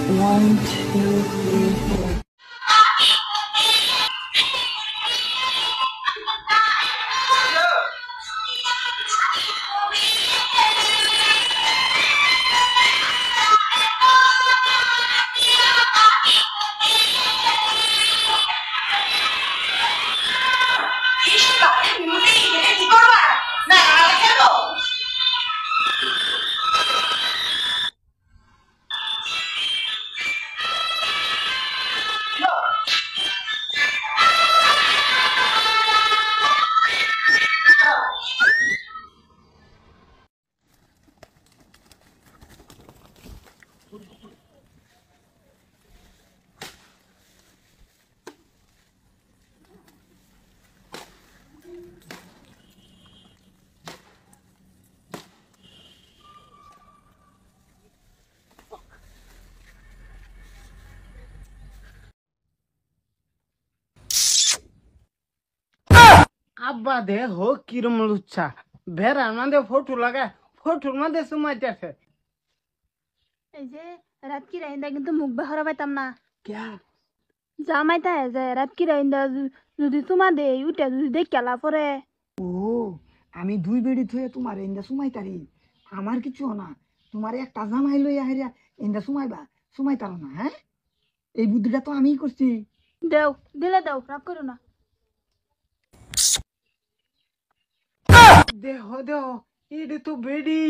One, two, three, four. আব্বা দে হোক কিরম লুচ্ছা ভেড়ার মধ্যে ফটো লাগা ফটোর মধ্যে সুমাইতেছে। এই যে রাত কি রাইন্দা কিন্তু মুখ বাহরা পাইতাম না ক্যা জামাইতা যে রাত কি রাইন্দা যদি তোমা দে উঠে যদি দেখ কেলা পরে ও আমি দুই বেড়ি থয়ে তোমার এন্দা সুমাইতারি আমার কিছু না তোমার একটা জামাই লই আহেরা এন্দা সুমাইবা সুমাইতার না। হ্যাঁ, এই বুদ্ধিটা তো আমিই করছি। দেও দিলে দেও রাগ করো না। দেহ দেহ এটা তো বেডি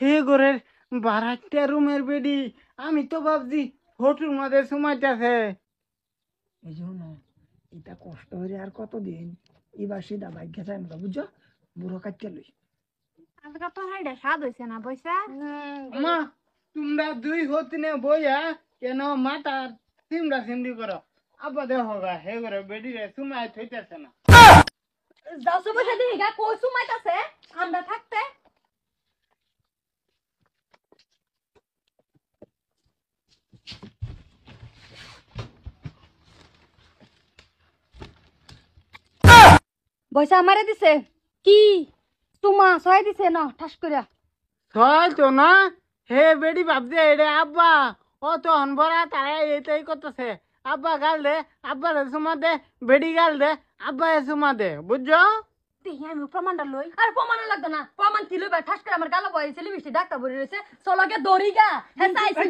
হে ঘরের বারাটা রুমের বেডি। আমি তো ভাবছি ফটোর মধ্যে সুমাইতেছে। এই জন্য এটা কষ্ট হয়ে আর কতদিন এবার সেটা ভাগ্যে চাই না, বুঝছো? বুড়ো কাটকে লই আজকে তো হাইডা স্বাদ হইছে না পয়সা মা তোমরা দুই হতিনে বইয়া কেন মাতার সিমরা সিমরি করো। আব্বা দেহ গা হে ঘরে বেডি রে সুমাই থইতেছে না। দশ পয়সা দিয়ে গা কই সুমাইতাছে আমরা থাকতে পয়সা আমারে দিছে কি তোমা সহায় দিছে না ঠাস করিয়া চল তো না হে বেডি ভাবছে এটা আব্বা ও তো অনবরা তারা এইটাই করতেছে। আব্বা গাল দে আব্বা রে সুমা দে বেডি গাল দে আব্বা এ সুমা দে বুঝছো? দেখি আমি প্রমাণটা লই আর প্রমাণ লাগতো না প্রমাণ কি লইবা ঠাস করে আমার গালা বয়ে ছেলে মিষ্টি ডাক্তার বলে রয়েছে চলকে দড়ি গা হ্যাঁ চাইছি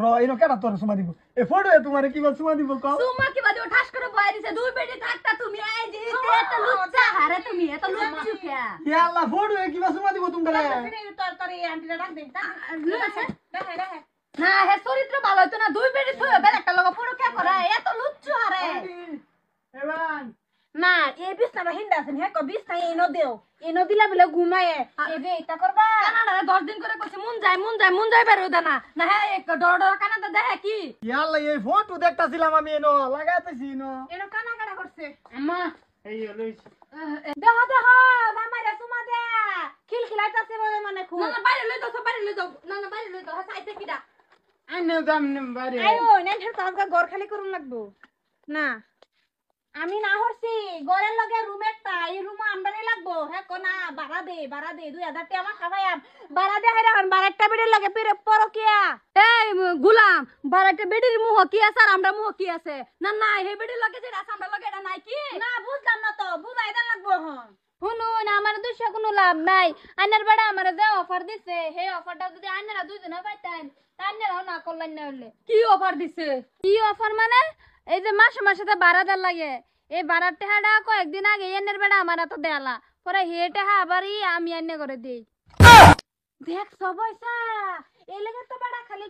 র এনো কেডা তোর সুমা দিব এ ফটো তোমারে কি বল সুমা দিব কও তোমার কি বাজে ঠাস করে বয়ে দিছে দুই বেটি থাকতা তুমি এই যে এত লুচ্চা হারে তুমি এত লুচ্চু কে ইয়া আল্লাহ ফটো কি সুমা দিব তোমরা? তোর এই আন্টিটা ডাক দে না হে চরিত্র ভালো হইতো না দুই বেটি থই বেল একটা লগা পুরো কে করে এত লুচ্চু হারে এবার না এই বিছনাটা হিন্দা আছেন হ্যাঁ বিছনা এনো দেও এনো দিলা বলে ঘুমায়ে এবে এটা করবা কানাডা 10 দিন করে কইছে মন যায় বের হইদা না না হ্যাঁ এক ডর ডর কানাডা দেখে কি ইয়া আল্লাহ এই ফটো দেখতাছিলাম আমি এনো লাগাইতেছি এনো এনো কানা কাটা করছে আম্মা এই লইছি দেহ দেহ মামারে সুমা দে খিলখিলাইতাছে বলে মানে খুব না না বাইরে লই দাও বাইরে লই দাও না না বাইরে লই দাও চাইতে কিডা আইনে দাম নেম বাড়ি আইও নেন হের তো ঘর খালি করুন লাগবো না আমি না হরছি ঘরের লগে রুম একটা এই রুম আমদানি লাগবো হ্যাঁ কোনা ভাড়া দে 2000 টাকা আমার খাওয়াইম ভাড়া দে হারান বারাটা বেড়ির লগে পরকিয়া এই গুলাম বারাটা বেড়ির মুহ কি আছে আর আমরা মুহ কি আছে না না হে বেড়ির লগে যেটা আছে আমরা লগে এটা নাই কি না বুঝলাম না তো বুঝাই দেন লাগবো হন শুনুন আমার দুইশো কোনো লাভ নাই আইনার বেড়া আমার যে অফার দিছে সেই অফারটা যদি আইনারা দুইজনে পাইতেন আইনারাও না করলেন না হলে কি অফার দিছে কি অফার মানে এই যে মাসে মাসে তো ভাড়া দেওয়ার লাগে এই ভাড়ার টাকাটা কয়েকদিন আগে এনের বেড়া আমার তো দেয়ালা পরে হে টাকা আবারই আমি এনে করে দিই দেখছো পয়সা এই লেগে তো বেড়া খালি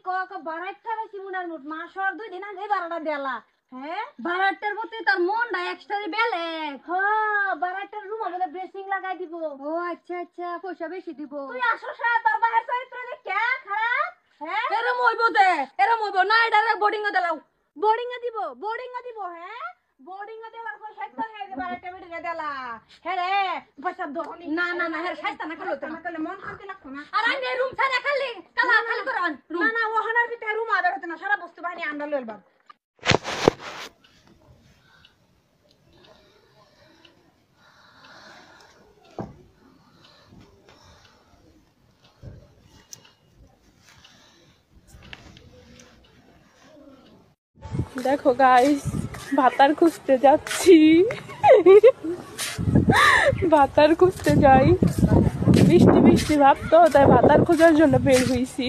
ভাড়াটা বেশি মুনার মুট মাসর 2 দিন আগে ভাড়াটা দেয়ালা হ্যাঁ ভাড়াটার প্রতি তার মনটা এক্সট্রা বেলে হ্যাঁ ভাড়াটার রুম আমাদের ড্রেসিং লাগাই দিব ও আচ্ছা আচ্ছা পয়সা বেশি দিব তুই আসছ তোর বাহির চরিত্র দেখে খারাপ হ্যাঁ এরম হইব না এটা বোর্ডিং এ দিলাও বোর্ডিং এ দিব হ্যাঁ বোর্ডিং এ দেওয়ার পর হেড তো হেড ভাড়াটা বেড়ে দেলা হ্যাঁ রে পয়সা দহনি না না না হ্যাঁ শাস্তা না করলো তো না মন শান্তি লাগতো না আর আমি রুম ছাড়া খালি খালি করন না না ওহানার ভিতরে রুম আদার হতো না সারা বস্তু বাহিনী আমরা লইলবা দেখো গাইস, ভাতার খুঁজতে যাচ্ছি। ভাতার খুঁজতে যাই, বৃষ্টি বৃষ্টি ভাব তো, তাই ভাতার খোঁজার জন্য বের হইছি।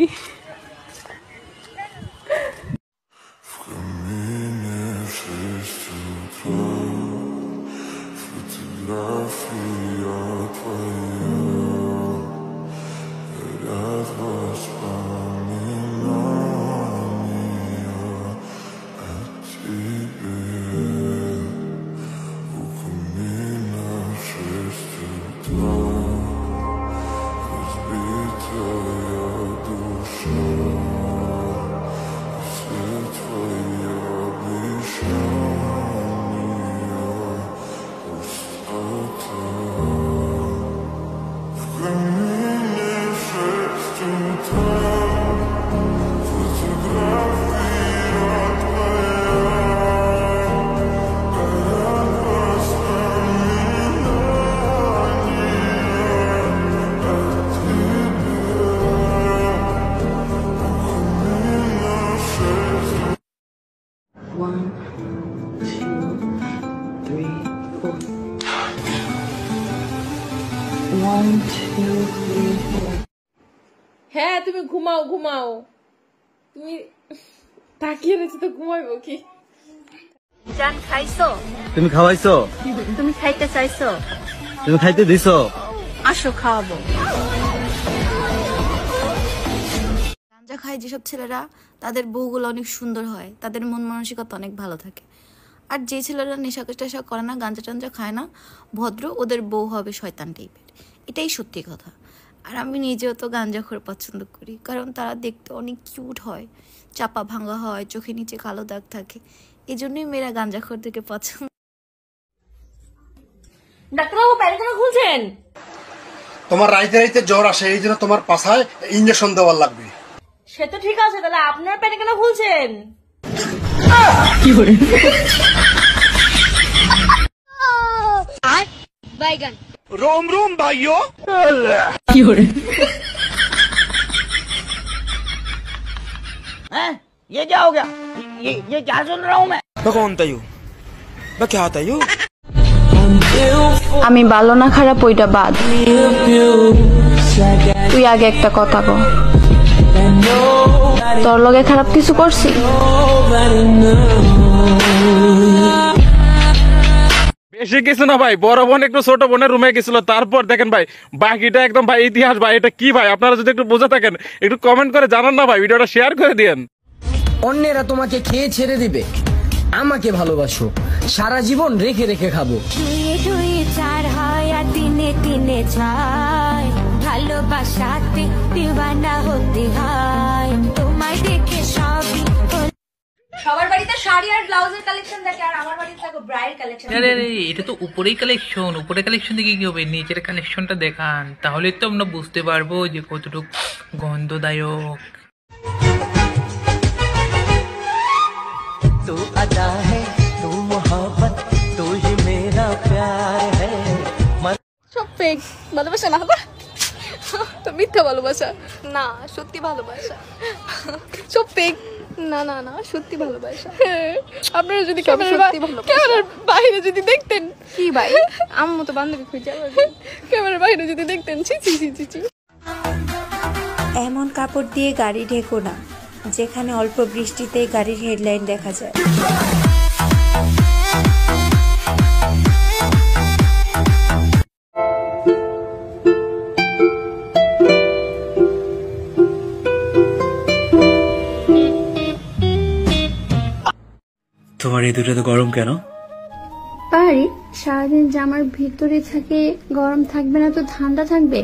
হ্যাঁ, তুমি ঘুমাও ঘুমাও, তুমি তাকিয়ে রয়েছে তো ঘুমাইবো কি? জান খাইছো? তুমি খাওয়াইছো? তুমি খাইতে চাইছো? তুমি খাইতে দিছো? আসো খাওয়াবো। গাঁজা খায় যেসব ছেলেরা, তাদের বউগুলো অনেক সুন্দর হয়, তাদের মন মানসিকতা অনেক ভালো থাকে। আর যে ছেলেরা নেশা টেশা করে না, গাঁজা টাঞ্জা খায় না, ভদ্র, ওদের বউ হবে শয়তান টাইপের। এটাই সত্যি কথা। আর আমি নিজেও তো গাঁজাখোর পছন্দ করি, কারণ তারা দেখতে অনেক কিউট হয়, চাপা ভাঙা হয়, চোখে নিচে কালো দাগ থাকে। এই জন্যই মেয়েরা গাঁজাখোর থেকে পছন্দ। ডাক্তারবাবু প্যারে কেন খুলছেন? তোমার রাইতে রাইতে জ্বর আসে, এই জন্য তোমার পাছায় ইঞ্জেকশন দেওয়ার লাগবে। সে তো ঠিক আছে, তাহলে আপনার প্যারে কেন খুলছেন? रोम रोम भाइयों। ये क्या हो गया? ये क्या सुन रहा हूँ मैं? कौन तायू? क्या तायू? আমি ভালো না খারাপ ওইটা বাদ, তুই আগে একটা কথা কর, তোর লগে খারাপ কিছু করছি? বেশি কিছু না ভাই, বড় বোন একটু ছোট বোনের রুমে গেছিল, তারপর দেখেন ভাই বাকিটা একদম ভাই ইতিহাস ভাই। এটা কি ভাই, আপনারা যদি একটু বুঝে থাকেন একটু কমেন্ট করে জানান না ভাই, ভিডিওটা শেয়ার করে দিয়েন। অন্যেরা তোমাকে খেয়ে ছেড়ে দিবে, আমাকে ভালোবাসো, সারা জীবন রেখে রেখে খাবো। ভালোবাসাতে দিওয়ানা হতে হয়, তোমায় দেখে সবই। সবার বাড়িতে শাড়ি আর ব্লাউজের কালেকশন দেখে, আর আমার বাড়িতে দেখো ব্রাইড কালেকশন। আরে এটা তো উপরেই কালেকশন, উপরে কালেকশন দেখে কি হবে, নিচের কালেকশনটা দেখান, তাহলে তো আমরা বুঝতে পারবো যে কতটুকু গন্ধদায়ক। तू अदा है, तू मोहब्बत, तू ही मेरा प्यार है। সব ফেক ভালোবাসা না, তো মিথ্যা ভালোবাসা না, সত্যি ভালোবাসা। সব ফেক, না না না, সত্যি ভালোবাসা। আপনারা যদি ক্যামেরার বাইরে যদি দেখতেন, কি ভাই আমার মতো বান্ধবী খুঁজে, ক্যামেরার বাইরে যদি দেখতেন, ছি ছি ছি ছি। এমন কাপড় দিয়ে গাড়ি ঢেকো না যেখানে অল্প বৃষ্টিতে গাড়ির হেডলাইট দেখা যায়। তোমার এই দুটো তো গরম কেন? পারি, সারাদিন জামার ভিতরে থাকে, গরম থাকবে না তো ঠান্ডা থাকবে?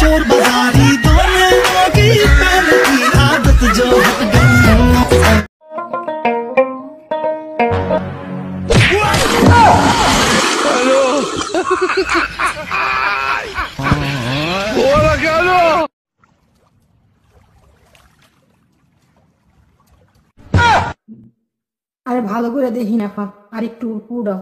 चोर बाजारी दोनों की पहले की आदत जो हट गई। আরে ভালো করে দেখি না আর একটু পুরো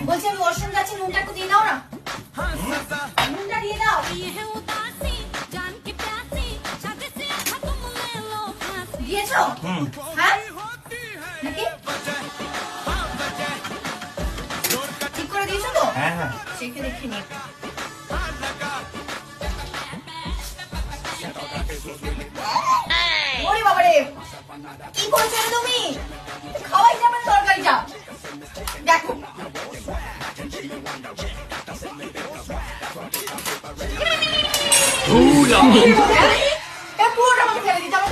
বলছি আমি ওয়াশরুম যাচ্ছি, নুনটা একটু দিয়ে দাও না। নুনটা দিয়ে দাও। দিয়েছো? হ্যাঁ নাকি ঠিক করে দিয়েছো তো? হ্যাঁ হ্যাঁ চেখে দেখে নি। ওরে বাবারে কি করছো তুমি? খাওয়াই যাবে না তরকারিটা। দেখো পুরোটা আমাকে ফেলে দিতে হবে।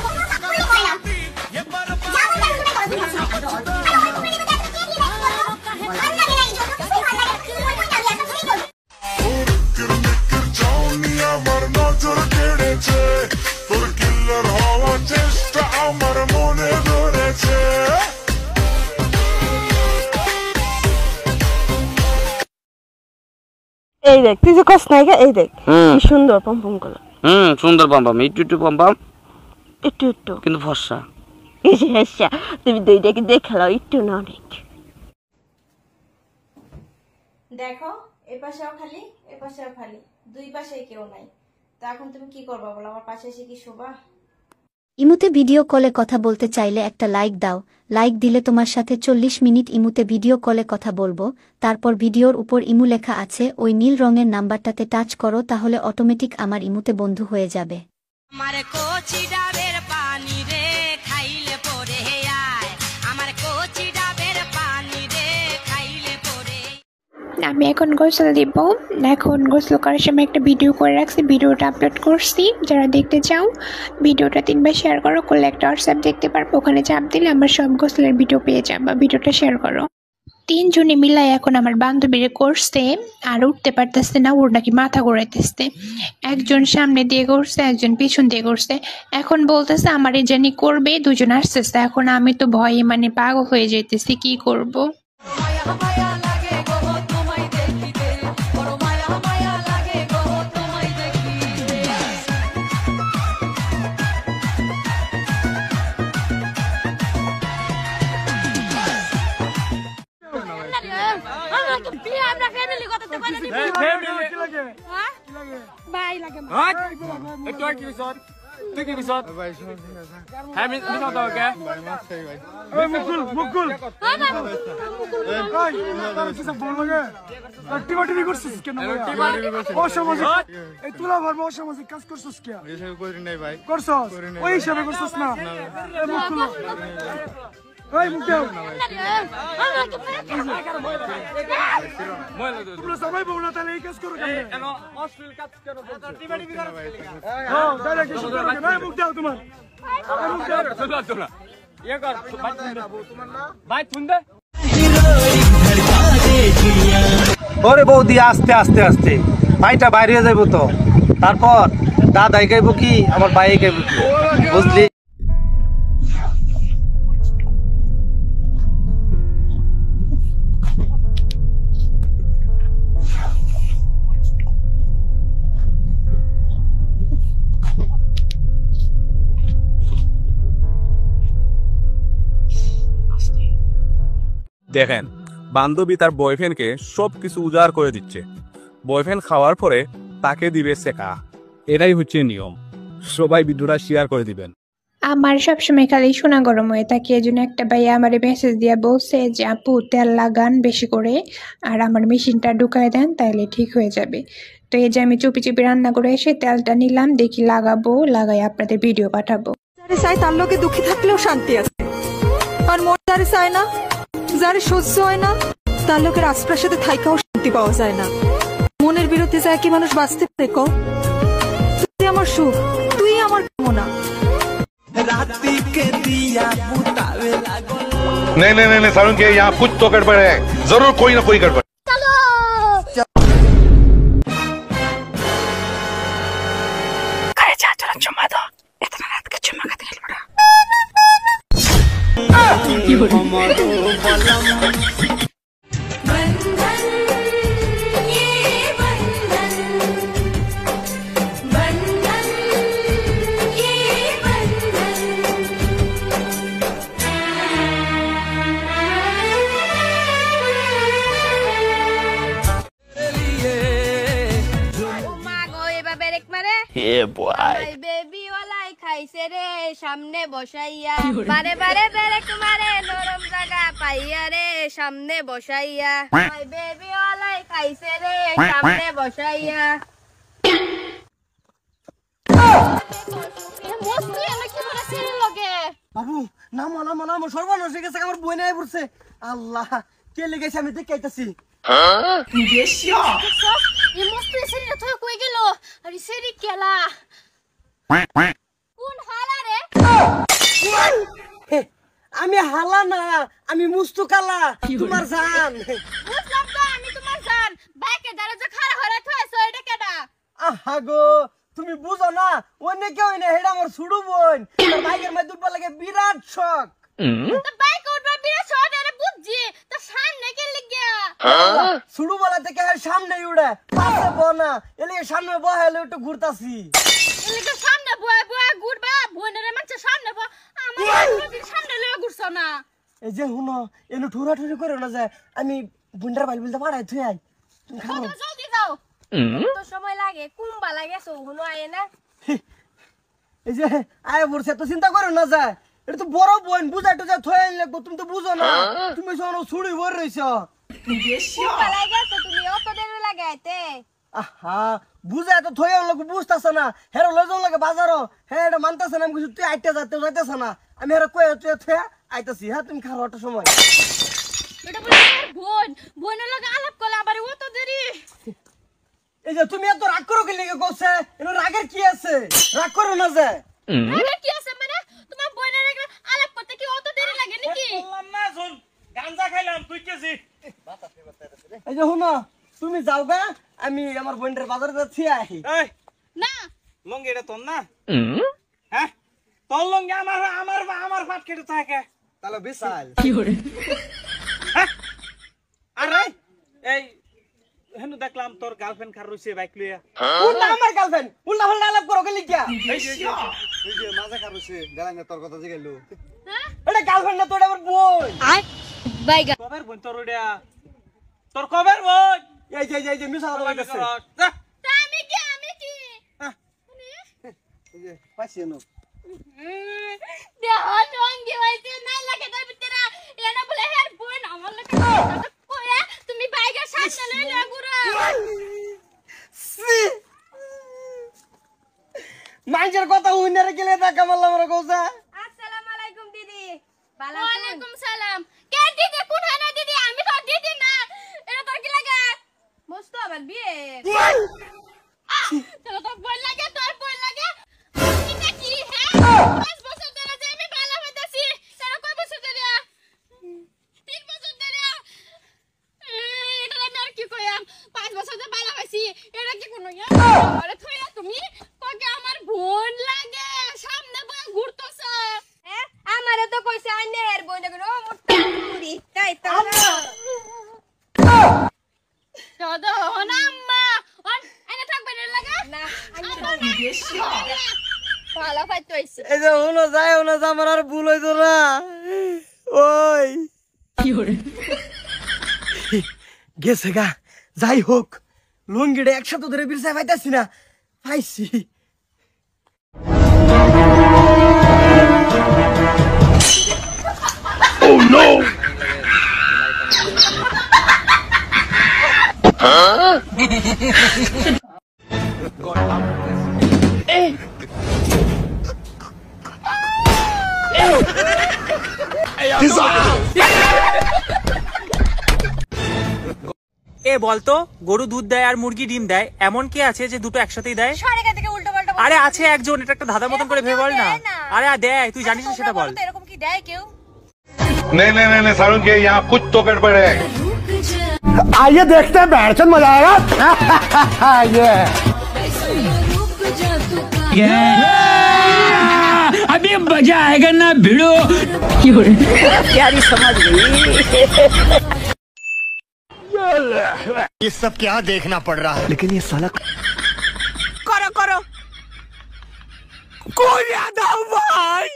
এই দেখ তুই যে কস না এই দেখ কি সুন্দর পম্পম গুলো। সুন্দর পম্পম, একটু পম্পম, একটু কিন্তু ফর্সা। তুমি দুইটাকে দেখালো একটু না অনেক। দেখো এই পাশেও খালি এই পাশেও খালি, দুই পাশে কেউ নাই। তা এখন তুমি কি করবা বলো? আমার পাশে এসে কি শোভা? ইমুতে ভিডিও কলে কথা বলতে চাইলে একটা লাইক দাও। লাইক দিলে তোমার সাথে 40 মিনিট ইমুতে ভিডিও কলে কথা বলবো। তারপর ভিডিওর উপর ইমু লেখা আছে, ওই নীল রঙের নাম্বারটাতে টাচ করো, তাহলে অটোমেটিক আমার ইমুতে বন্ধু হয়ে যাবে। আমার কচি ডাবের পানি রে খাইলে পরে আয়, আমার কচি ডাবের পানি রে খাইলে পরে। আমি এখন গোসল দিব। এখন গোসল করার সময় একটা ভিডিও করে রাখছি, ভিডিওটা আপলোড করছি। যারা দেখতে চাও ভিডিওটা 3বার শেয়ার করো, করলে একটা হোয়াটসঅ্যাপ দেখতে পারবো, ওখানে চাপ দিলে আমার সব গোসলের ভিডিও পেয়ে যাবা। ভিডিওটা শেয়ার করো। 3 জনে মিলাই এখন আমার বান্ধবীরে করছে, আর উঠতে পারতেছে না, ওর নাকি মাথা ঘোরাইতেছে। একজন সামনে দিয়ে করছে, একজন পিছন দিয়ে করছে। এখন বলতেছে আমার এই জানি করবে, দুজন আসতেছে। এখন আমি তো ভয়ে মানে পাগল হয়ে যাইতেছি, কি করব। ওরে বৌদি আস্তে আস্তে আস্তে, ভাইটা বাইরে যাইব তো, তারপর দাদাই গাইব কি আমার ভাই গাইব কি, বুঝলি? দেখেন, বান্ধবী তার বয়ফ্রেন্ডকে সবকিছু উজাড় করে দিচ্ছে। বয়ফ্রেন্ড খাওয়ার পরে তাকে দিবে সেকা। এটাই হচ্ছে নিয়ম। সবাই ভিডিওটা শেয়ার করে দিবেন। আমার সবসময় খালি সোনা গরম হয়ে থাকে, এই জন্য একটা ভাইয়া আমার মেসেজ দিয়ে বলছে যে আপু তেল লাগান বেশি করে, আর আমার মেশিনটা ঢুকায় দেন, তাইলে ঠিক হয়ে যাবে। তো এই যে আমি চুপি চুপি রান্না করে এসে তেলটা নিলাম, দেখি লাগাবো, লাগাই আপনাদের ভিডিও পাঠাবো। চাই তার লোকে দুঃখী থাকলেও শান্তি আছে, আর মন যারে চায় না, যারে সহ্য হয় না, তার লোকের আশপাশে থাইকাও শান্তি পাওয়া যায় না। মনের বিরুদ্ধে যায় কি মানুষ বাঁচতে পারে? কও, তুই আমার সুখ, তুই আমার কামনা। রাতি কে দিয়া বুতাবে লাগল नहीं नहीं नहीं सारुण के यहाँ कुछ तो गड़बड़ है, जरूर कोई ना कोई गड़बड़। चुम्मा दो, इतना रात का चुम्मा का तेल बड़ा। বেবি ওলাই খাইছে রে সামনে বসাইয়া বারে বারে বেরেক মারে নরম জায়গা পাইয়া রে সামনে বসাইয়া বেবি ওলাই খাইছে রে সামনে বসাইয়া বাবু নাম নাম সর্বনাশ হয়ে গেছে, আমার বই নাই পড়ছে। আল্লাহ কে লেগেছে আমি দেখে আইতাছি। আমি হালা না, আমি মুস্তু কালা, তোমার জান। বুঝলাম তো আমি তোমার জান, বাইকে দরজা খাড়া হরে থইছো এটা কেডা? আহা গো তুমি বুঝো না, অন্য কেউ না, হেডা আমার ছুড়ু বোন। তোর বাইকের মধ্যে উঠবার লাগে বিরাট শখ। তো বাইক উঠবা বিরাট শখ আরে বুঝছি, তো সামনে কে লাগিয়া? ছুড়ু বলা থেকে সামনে উড়ে, পাশে বনা, এলিয়ে সামনে বহালে একটু ঘুরতাছি। এলিকে সামনে বয় বয় ঘুরবা, বোনের মানছে সামনে বয়, আমার সামনে লয়ে ঘুরছো না। এই যে হুনো এনে ঠুরা ঠুরি করে না যায়, আমি বুন্ডার বাইল বলতে পারাই থুই আই। তুমি খাও জলদি যাও, তো সময় লাগে, কুম্বা লাগে হুনো আয় না। এই যে আয় পড়ছে, তো চিন্তা করো না যায়, এটা তো বড় বোন, বুঝাই তো যা থই লাগবো, তুমি তো বুঝো না, তুমি সব ছুড়ি ভর রইছো। কুম্বা লাগে তুমি অত দেরি লাগাইতে। আহা বুঝাই তো থই লাগবো, বুঝতাছ না, হেরো লই যাও লাগে বাজারও, হ্যাঁ এটা মানতাছ না, আমি কিছু তুই আইতে যাইতেছ না, আমি হেরো কই তুই আইতাছি। হ্যাঁ তুমি খাও একটা সময়। এটা বলে বোন, বোনের লগে আলাপ করলে আবার অত দেরি। এই যে তুমি এত রাগ করো কি লেগে কইছে, এর রাগের কি আছে? রাগ করো না যে। রাগের কি আছে মানে? তোমার বোনের লগে আলাপ করতে কি অত দেরি লাগে নাকি? বললাম না শুন, গাঞ্জা খাইলাম তুই কেজি। এই যে হুনো তুমি যাও গা, আমি আমার বোনের বাজারে যাচ্ছি আহি। এই না লঙ্গি এটা তোর না? হ্যাঁ তোর লঙ্গি আমার আমার আমার পাট কেটে থাকে। তাহলে বিশাল কি করে? আরে এই হেনু দেখলাম তোর গার্লফ্রেন্ড খার রইছে বাইক লইয়া। উল্টা আমার গার্লফ্রেন্ড, উল্টা উল্টা আলাপ করো কি লিখা? এই যে মাঝে খার রইছে, দেলাঙ্গে তোর কথা জিগাইলো। এটা গার্লফ্রেন্ড না, তোর আমার বোন। আই বাইগা কবের বোন তোর ওইটা? তোর কবের বোন? এই যে মিছা কথা কইতাছে। আমি কি এই যে পাইছি না। দেহ লঙ্গি হইছে নাই লাগে তার ভিতরে এনা বলে হের বোন আমার লাগে কইয়া তুমি বাইগা সামনে লইলা গুরা। মাইজের কথা হইনারে গেলে দেখা মারলাম রে কওসা। আসসালামু আলাইকুম দিদি। ওয়ালাইকুম সালাম। কে দিদি? কোথায় না দিদি? আমি তো দিদি না। এটা তোর কি লাগে? মস্ত আবার বিয়ে। তোর তো বল লাগে, তোর বল লাগে। এটা কি হ্যাঁ? 5 বছর ধরে যে আমি ভালো হইতাছি। তারা কয় বছর ধরে? 3 বছর ধরে। এটা আমি আর কি কইয়াম? 5 বছর ধরে ভালো হইছি। এটা কি কোনো ইয়া? আরে থইয়া তুমি কগে আমার বোন লাগে। সামনে বয় ঘুরতেছ। হ্যাঁ? আমারে তো কইছে আইনে এর বোন লাগে। ও মোটা মুড়ি। তাই তো। দাদা হনাম্মা। আইনে থাকবে না লাগা? না, আইনে ভালো ফাইতে হইছে। এই যে হুনো যায় আমার আর ভুল হইতো না। ওই কি করে গেছে গা, যাই হোক লঙ্গিটা একসাথে ধরে বিরসায় পাইতাছি না, পাইছি। Oh no! এ বলতো গরু দুধ দেয় আর মুরগি ডিম দেয়, এমন কি আছে যে দুটো একসাথেই দেয়? আরে আছে একজন, এটা একটা ধাঁধার মতন করে ভেবে বল না। আরে দেয়, তুই জানিস না সেটা বল। এরকম কি দেয় কেউ? नहीं नहीं नहीं सारुण के यहाँ कुछ तो गड़बड़ है। आइए देखते हैं बैठन मजा आएगा। अभी मजा आएगा ना भिड़ो। प्यारी समझ गई। ये सब क्या देखना पड़ रहा है, लेकिन ये साला करो करो भाई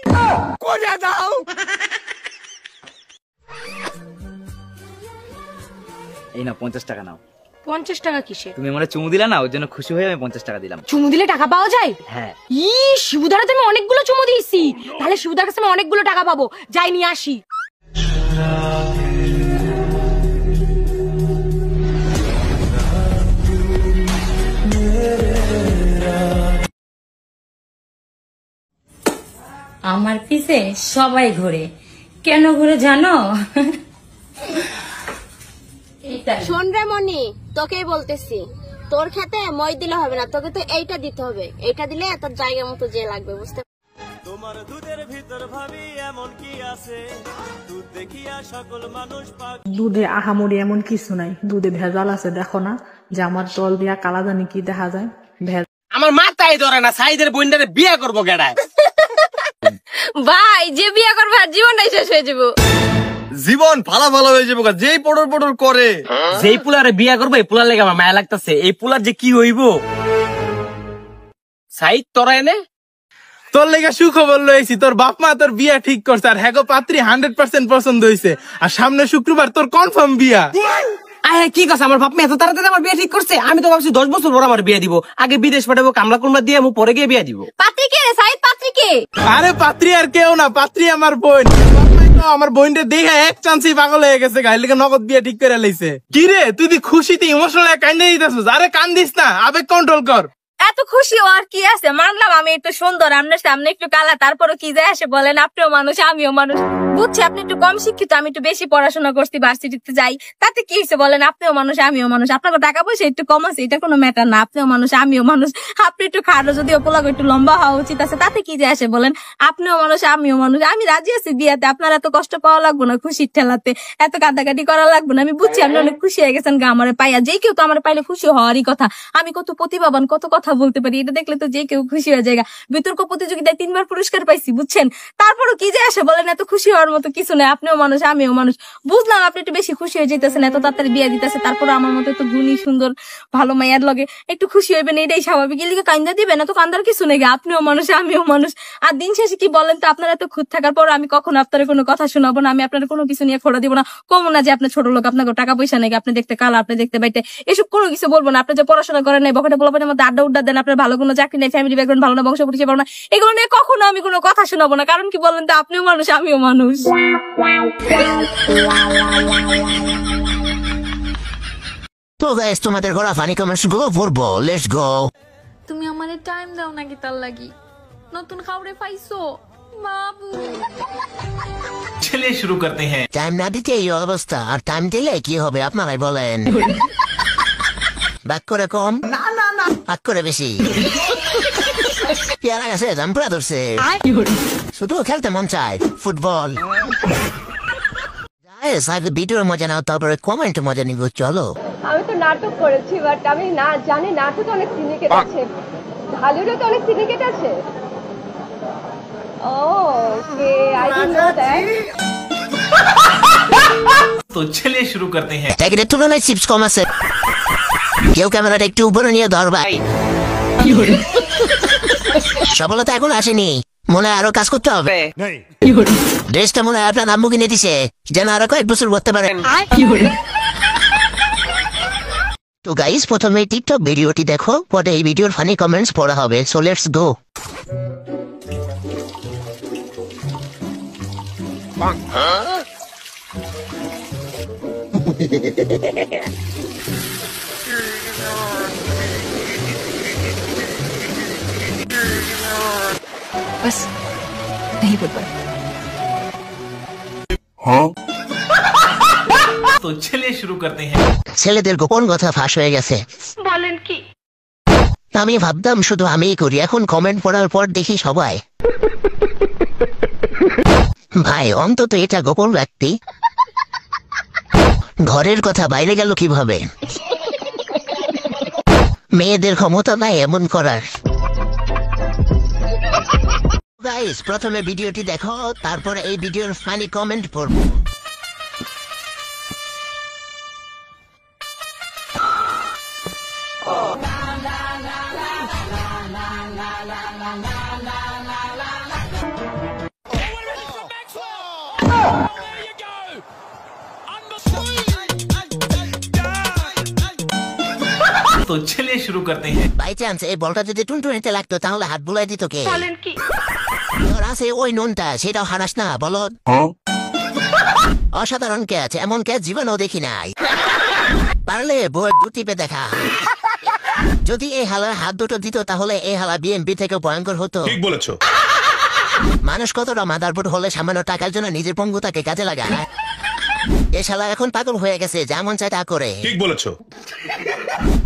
এই না 50 টাকা নাও। 50 টাকা কিসে? তুমি আমারে চুমু দিলা না, ওর জন্য খুশি হয়ে আমি 50 টাকা দিলাম। চুমু দিলে টাকা পাওয়া যায়? হ্যাঁ। শিবুদার তো আমি অনেকগুলো চুমু দিয়েছি, তাহলে শিবুদার কাছে আমি অনেকগুলো টাকা পাবো। যাই নিয়ে আসি। আমার পিছে সবাই ঘুরে, কেন ঘুরে জানো? শোন রে মনি, তোকেই বলতেছি, তোর খেতে মই দিলে হবে না, তোকে তো এইটা দিতে হবে। এইটা দিলে তোর জায়গা মতো যে লাগবে, বুঝতে? তোমার দুধের ভিতর ভাবি এমন কি আছে, দুধ দেখিয়া সকল মানুষ পাগল। দুধে আহামরি এমন কিছু নাই, দুধে ভেজাল আছে। দেখো না যে আমার জল দিয়া কালা জানি কি দেখা যায়। আমার মাথায় ধরে না, সাইদের বইন্ডারে বিয়ে করবো গেড়ায়। ভাই যে বিয়ে করবে আর জীবনটাই শেষ হয়ে যাবো। জীবন ভালো ভালো হয়ে যাবো, যেই পড়র পড়র করে। যেই পুলারে বিয়ে করবো এই পুলার লেগে আমার মায়া লাগতেছে। এই পুলার যে কি হইব। সাইদ তোরা এনে তোর লেগে সুখবর লইছি, তোর বাপ মা তোর বিয়া ঠিক করছে, আর হ্যাগো পাত্রী 100% পছন্দ হইছে, আর সামনে শুক্রবার তোর কনফার্ম বিয়া। আয় কি কথা, আমার বাপ মা এত তাড়াতাড়ি আমার বিয়ে ঠিক করছে? আমি তো ভাবছি 10 বছর পর আমার বিয়ে দিব। আগে বিদেশ পাঠাবো, কামলা কুমলা দিয়ে আমি পরে গিয়ে বিয়ে দিব। পাত্রী কে রে সাইদ? পাত্রী কে? আরে পাত্রী আর কেউ না, পাত্রী আমার বোন। আমার বোনটা দেখে এক চান্সেই পাগল হয়ে গেছে, গাড়ি লেগে নগদ বিয়ে ঠিক করে লাইছে। কি রে তুই খুশিতে ইমোশনাল কান্দে দিতেছিস? আরে কান্দিস না, আবেগ কন্ট্রোল কর। এত খুশি আর কি আছে? মানলাম আমি একটু সুন্দর, আপনার সামনে একটু কালা, তারপরও কি যায় আসে বলেন? আপনিও মানুষ আমিও মানুষ। বুঝছি আপনি একটু কম শিক্ষিত, আমি একটু বেশি পড়াশোনা করছি, ভার্সিটিতে যাই, তাতে কি হয়েছে বলেন? আপনিও মানুষ আমিও মানুষ। আপনার টাকা পয়সা একটু কম আছে, এটা কোনো ম্যাটার না। আপনিও মানুষ আমিও মানুষ। আপনি একটু খাটো, যদিও পোলাগো একটু লম্বা হওয়া উচিত আছে, তাতে কি যায় আসে বলেন? আপনিও মানুষ আমিও মানুষ। আমি রাজি আছি বিয়াতে, আপনার এত কষ্ট পাওয়া লাগবো না খুশির ঠেলাতে, এত কাঁদাকাটি করা লাগবো না। আমি বুঝছি আপনি অনেক খুশি হয়ে গেছেন গা আমারে পাইয়া। যে কেউ তো আমার পাইলে খুশি হওয়ারই কথা। আমি কত প্রতিভাবান, কত কথা বলতে পারি, এটা দেখলে তো যে কেউ খুশি হয়ে যায়। বিতর্ক প্রতিযোগিতায় 3 বার পুরস্কার পাইছি, বুঝছেন? তারপরও কি যায় আসে বলেন? এত খুশি হওয়ার মতো কিছু নেই। আপনিও মানুষ আমিও মানুষ। বুঝলাম আপনি একটু বেশি খুশি হয়ে যেতেছেন, এত তাড়াতাড়ি বিয়ে দিতেছে, তারপরে আমার মতো এত গুণী সুন্দর ভালো মাইয়ার লগে একটু খুশি হইবেন, এটাই স্বাভাবিক। এদিকে কান্দা দিবেন, এত কান্দার কিছু নেই। আপনিও মানুষ আমিও মানুষ। আর দিন শেষে কি বলেন তো, আপনার এত খুঁত থাকার পর আমি কখনো আপনার কোনো কথা শোনাবো না, আমি আপনার কোনো কিছু নিয়ে খোড়া দিব না, কমো না যে আপনার ছোট লোক, আপনাকে টাকা পয়সা নেই, আপনি দেখতে কালা, আপনি দেখতে বাইতে, এসব কোনো কিছু বলবো না। আপনি যে পড়াশোনা করেন নাই, বকটা বলবেন মধ্যে আড্ডা উড্ডা দেন, আপনার ভালো কোনো চাকরি নেই, ফ্যামিলি ব্যাকগ্রাউন্ড ভালো না, বংশ পরিচয় ভালো না, এগুলো নিয়ে কখনো আমি কোনো কথা শোনাবো না। কারণ কি বলেন তো, আপনিও মানুষ আমিও মানুষ। তো গাইস তোমাদের ঘোরা ফানি কমেন্টস গুলো পড়বো, লেটস গো। তুমি আমারে টাইম দাও নাকি তার লাগি? নতুন খাওরে পাইছো বাবু? চলিয়ে শুরু করতে হ্যাঁ। টাইম না দিতে এই অবস্থা, আর টাইম দিলে কি হবে আপনারাই বলেন? বাক করে কম, না না না বাক করে বেশি। পেয়ারা গেছে জাম্পরা ধরছে, শুধু খেলতে মন চায় ফুটবল। ভিডিওর মজা নাও, তারপরে কমেন্ট মজা নিব। চলো। আমি তো নাটক করেছি, বাট আমি না জানি নাটকে অনেক সিন্ডিকেট আছে, হলিউডে তো অনেক সিন্ডিকেট আছে। ওকে, আই ডিডন্ট নো দ্যাট। তো চলিয়ে শুরু করতে হ্যাঁ। ট্যাগের তুলনায় চিপস কম আছে। কেউ ক্যামেরাটা একটু উপরে নিয়ে ধর ভাই। সফলতা এখন আসেনি, মনে হয় আরো কাজ করতে হবে। ড্রেসটা মনে হয় আপনার আম্মু কিনে দিছে, যেন আরো কয়েক বছর করতে পারেন। তো গাইস, প্রথমে টিকটক ভিডিওটি দেখো, পরে এই ভিডিওর ফানি কমেন্টস পড়া হবে। So let's go. बस नहीं बोल पाए। हाँ? तो चलिए शुरू करते हैं। ছেলেদের গোপন কথা ফাঁস হয়ে গেছে। বলেন কি? আমি ভাবতাম শুধু আমিই করি, এখন কমেন্ট পড়ার পর দেখি সবাই। ভাই অন্তত এটা গোপন রাখতি। ঘরের কথা বাইরে গেল কিভাবে? মেয়েদের ক্ষমতা নাই এমন করার। গাইস, প্রথমে ভিডিওটি দেখো, তারপর এই ভিডিওর ফানি কমেন্ট পড়বো। तो चलिए शुरू करते हैं। বাই চান্স এই বলটা যদি টুনটুনিতে লাগতো তাহলে হাত বুলাই দিত কে? বলেন কি? তোর আছে ওই নুনটা, সেটাও হারাস না বলো। অসাধারণ কে আছে, এমন কে জীবনেও দেখি নাই। পারলে বই দুটিপে দেখা। যদি এই হালার হাত দুটো দিত তাহলে এই হালা বিএমপি থেকে ভয়ঙ্কর হতো। ঠিক বলেছো। মানুষ কতটা মাদারবোর্ড হলে সামান্য টাকার জন্য নিজের পঙ্গুতাকে কাজে লাগায়। এ শালা এখন পাগল হয়ে গেছে, যেমন চায় তা করে। ঠিক বলেছো।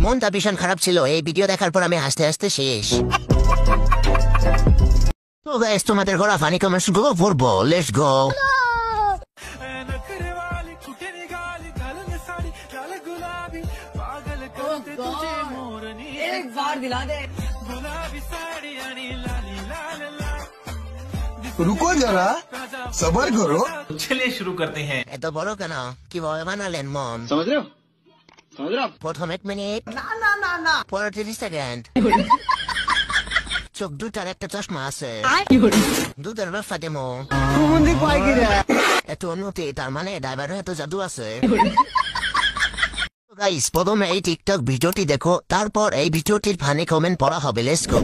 মনটা ভীষণ খারাপ ছিল, এই ভিডিও দেখার পর আমি হাসতে হাসতে শেষ। তো গাইস, তোমাদের ঘোরা ফানি কমেন্টস গুলো পড়বো, লেটস গো। एक बार दिला दे। रुको जरा, सबर करो। चलिए शुरू करते हैं। এত বড় কেন, কিভাবে বানালেন মন? समझ रहे हो? समझ रहे हो? প্রথম 1 মিনিট, পরে 30 সেকেন্ড। চোখ দুটার একটা চশমা আছে, দুধের ব্যবসা দেবো। এত উন্নতি, তার মানে ড্রাইভারের এত জাদু আছে। গাইস, প্রথমে এই টিকটক ভিডিওটি দেখো, তারপর এই ভিডিওটির ফানি কমেন্ট পড়া হবে। Let's go.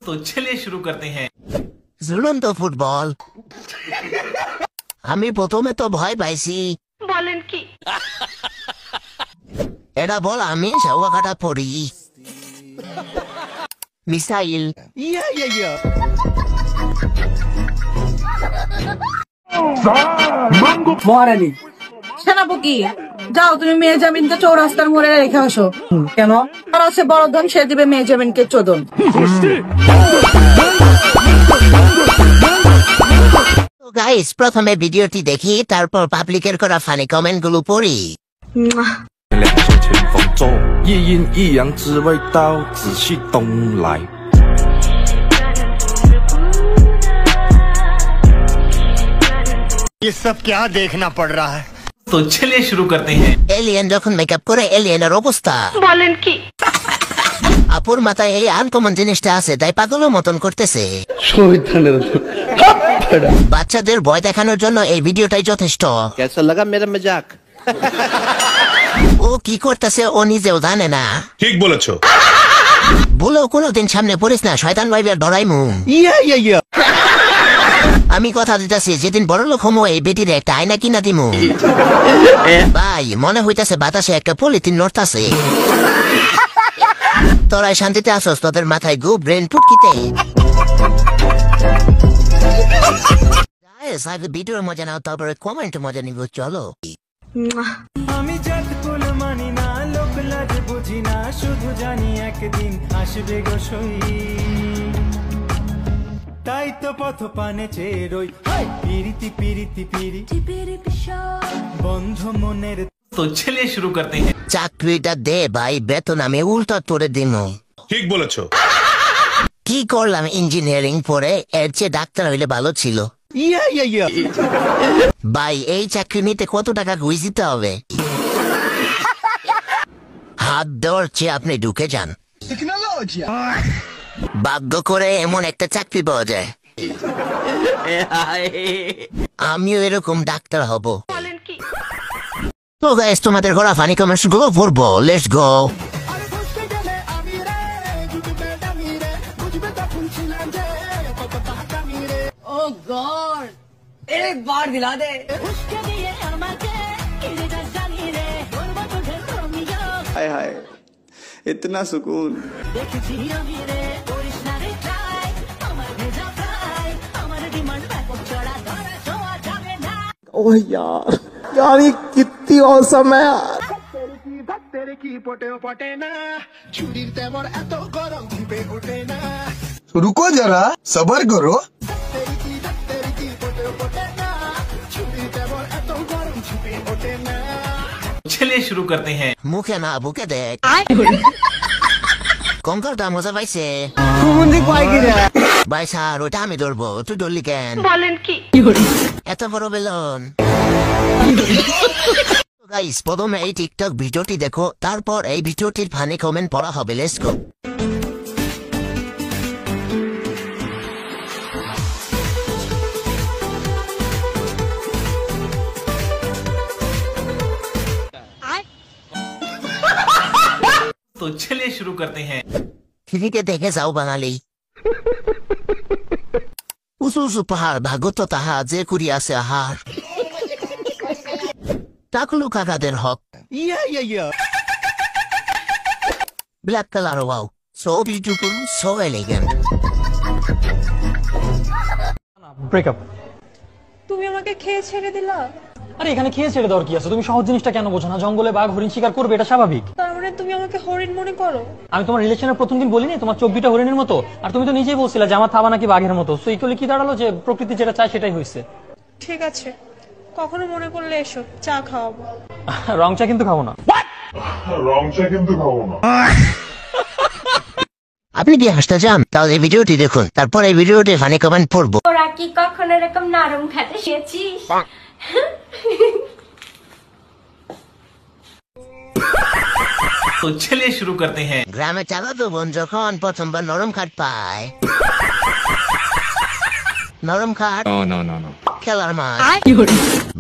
तो चलिए शुरू करते हैं। ঝুলন্ত ফুটবল। আমি প্রথমে তো ভয় পাইছি। বলেন কি? এটা বল আমি সাওয়াকাটা পড়ি। মিসাইল। মহারানী সেনাপতি, যাও তুমি মেহজামিনকে চৌরাস্তার মোড়ে রেখে আসো। কেন? আর আছে বড়ধন, সে দিবে মেহজামিনকে চোদন। গাইস, প্রথমে ভিডিওটি দেখি, তারপর পাবলিকের করা ফানি কমেন্ট গুলো পড়ি। 前方走，一阴一阳之味道，仔细东来。ये सब क्या देखना पड़ रहा है? तो चलिए शुरू करते हैं। এলিয়েন যখন মেকআপ করে এলিয়েনের অবস্থা। বলেন কি? আপুর মাথায় এই আনকমন জিনিসটা আছে, তাই পাগলের মতন করতেছে। বাচ্চাদের ভয় দেখানোর জন্য এই ভিডিওটাই যথেষ্ট। कैसा लगा मेरा मजाक? ও কি করতেছে ও নিজেও জানে না। ঠিক বলেছো। বলেও কোনোদিন সামনে পড়িস না, শয়তান ভাইবের ধরাইমু। আমি কথা দিতেছি, যেদিন বড় লোক হমো এই বেটির একটা আয়না কিনা দিমু। ভাই, মনে হইতাছে বাতাসে একটা পলিথিন নড়তাছে। তোরাই শান্তিতে আসস, তোদের মাথায় গু ব্রেন ফুটকিতে। ভিডিওর মজা নাও, তারপরে কমেন্ট মজা নিব। চলো। আমি জাত কুল মানি না, লোক লাজ বুঝি না, শুধু জানি একদিন আসবে গো সই। তাই তো পথ পানে চেয়ে রই, পিরিতি পিরিতি পিরিতি বন্ধ মনের। तो चलिए शुरू करते हैं। চাকরিটা দে ভাই, বেতন আমি উল্টা তোরে দিমু। ঠিক বলেছো। কি করলাম ইঞ্জিনিয়ারিং পড়ে, এর চেয়ে ডাক্তার হইলে ভালো ছিল। ভাই, এই চাকরি নিতে কত টাকা ঘুষ দিতে হবে? হাত দেওয়ার চেয়ে আপনি ঢুকে যান। ভাগ্য করে এমন একটা চাকরি পাওয়া যায়। আমিও এরকম ডাক্তার হব। তো গাইস, তোমাদের ঘোরা ফানি কমেন্টস গুলো পড়বো। Let's go. Oh God! एक बार दिला दे। हाय हाय, इतना सुकून। यार यार ये कितनी औसम है यार। रुको जरा सबर करो। चलिए शुरू करते हैं। মুখে না বুকে দেখ কঙ্করটা মজা পাইছে ভাই স্যার ওটা আমি ধরবো তুই ধরলি কেন বলেন কি এত বড় বেলুন গাইস প্রথমে এই টিকটক ভিডিওটি দেখো তারপর এই ভিডিওটির ফানি কমেন্ট পড়া হবে লেটস গো तो चलिए शुरू करते हैं। খিদিকে দেখে যাও বাঙালি উঁচু উঁচু পাহাড় ভাগত তাহা যে করি আছে আহার টাকলু কাকাদের হক black colour wow so beautiful so elegant breakup. তুমি আমাকে খেয়ে ছেড়ে দিলা। আরে এখানে খেয়ে ছেড়ে দেওয়ার কি আছে? তুমি সহজ জিনিসটা কেন বোঝো না? জঙ্গলে বাঘ হরিণ শিকার করবে, এটা স্বাভাবিক। তার মানে তুমি আমাকে হরিণ মনে করো? আমি তোমার রিলেশনের প্রথম দিন বলিনি তোমার চোখ দুটো হরিণের মতো, আর তুমি তো নিজেই বলছিলে যে আমার থাবা নাকি বাঘের মতো। সো ইকুয়ালি কি দাঁড়ালো যে প্রকৃতি যেটা চায় সেটাই হয়েছে। ঠিক আছে, কখনো মনে করলে এসো, চা খাওয়াবো। রং চা কিন্তু খাবো না। রং চা কিন্তু খাবো না। আপনি কি হাসতে চান? তাহলে এই ভিডিওটি দেখুন, তারপর এই ভিডিওটি ফানি কমেন্ট পড়বো। তোরা কি কখনো এরকম নরম খেতে শিখেছিস? तो चलिए शुरू करते हैं। গ্রামে চালাতো বোন যখন প্রথমবার নরম খাট পায়, নরম খাট খেলার মাঠ,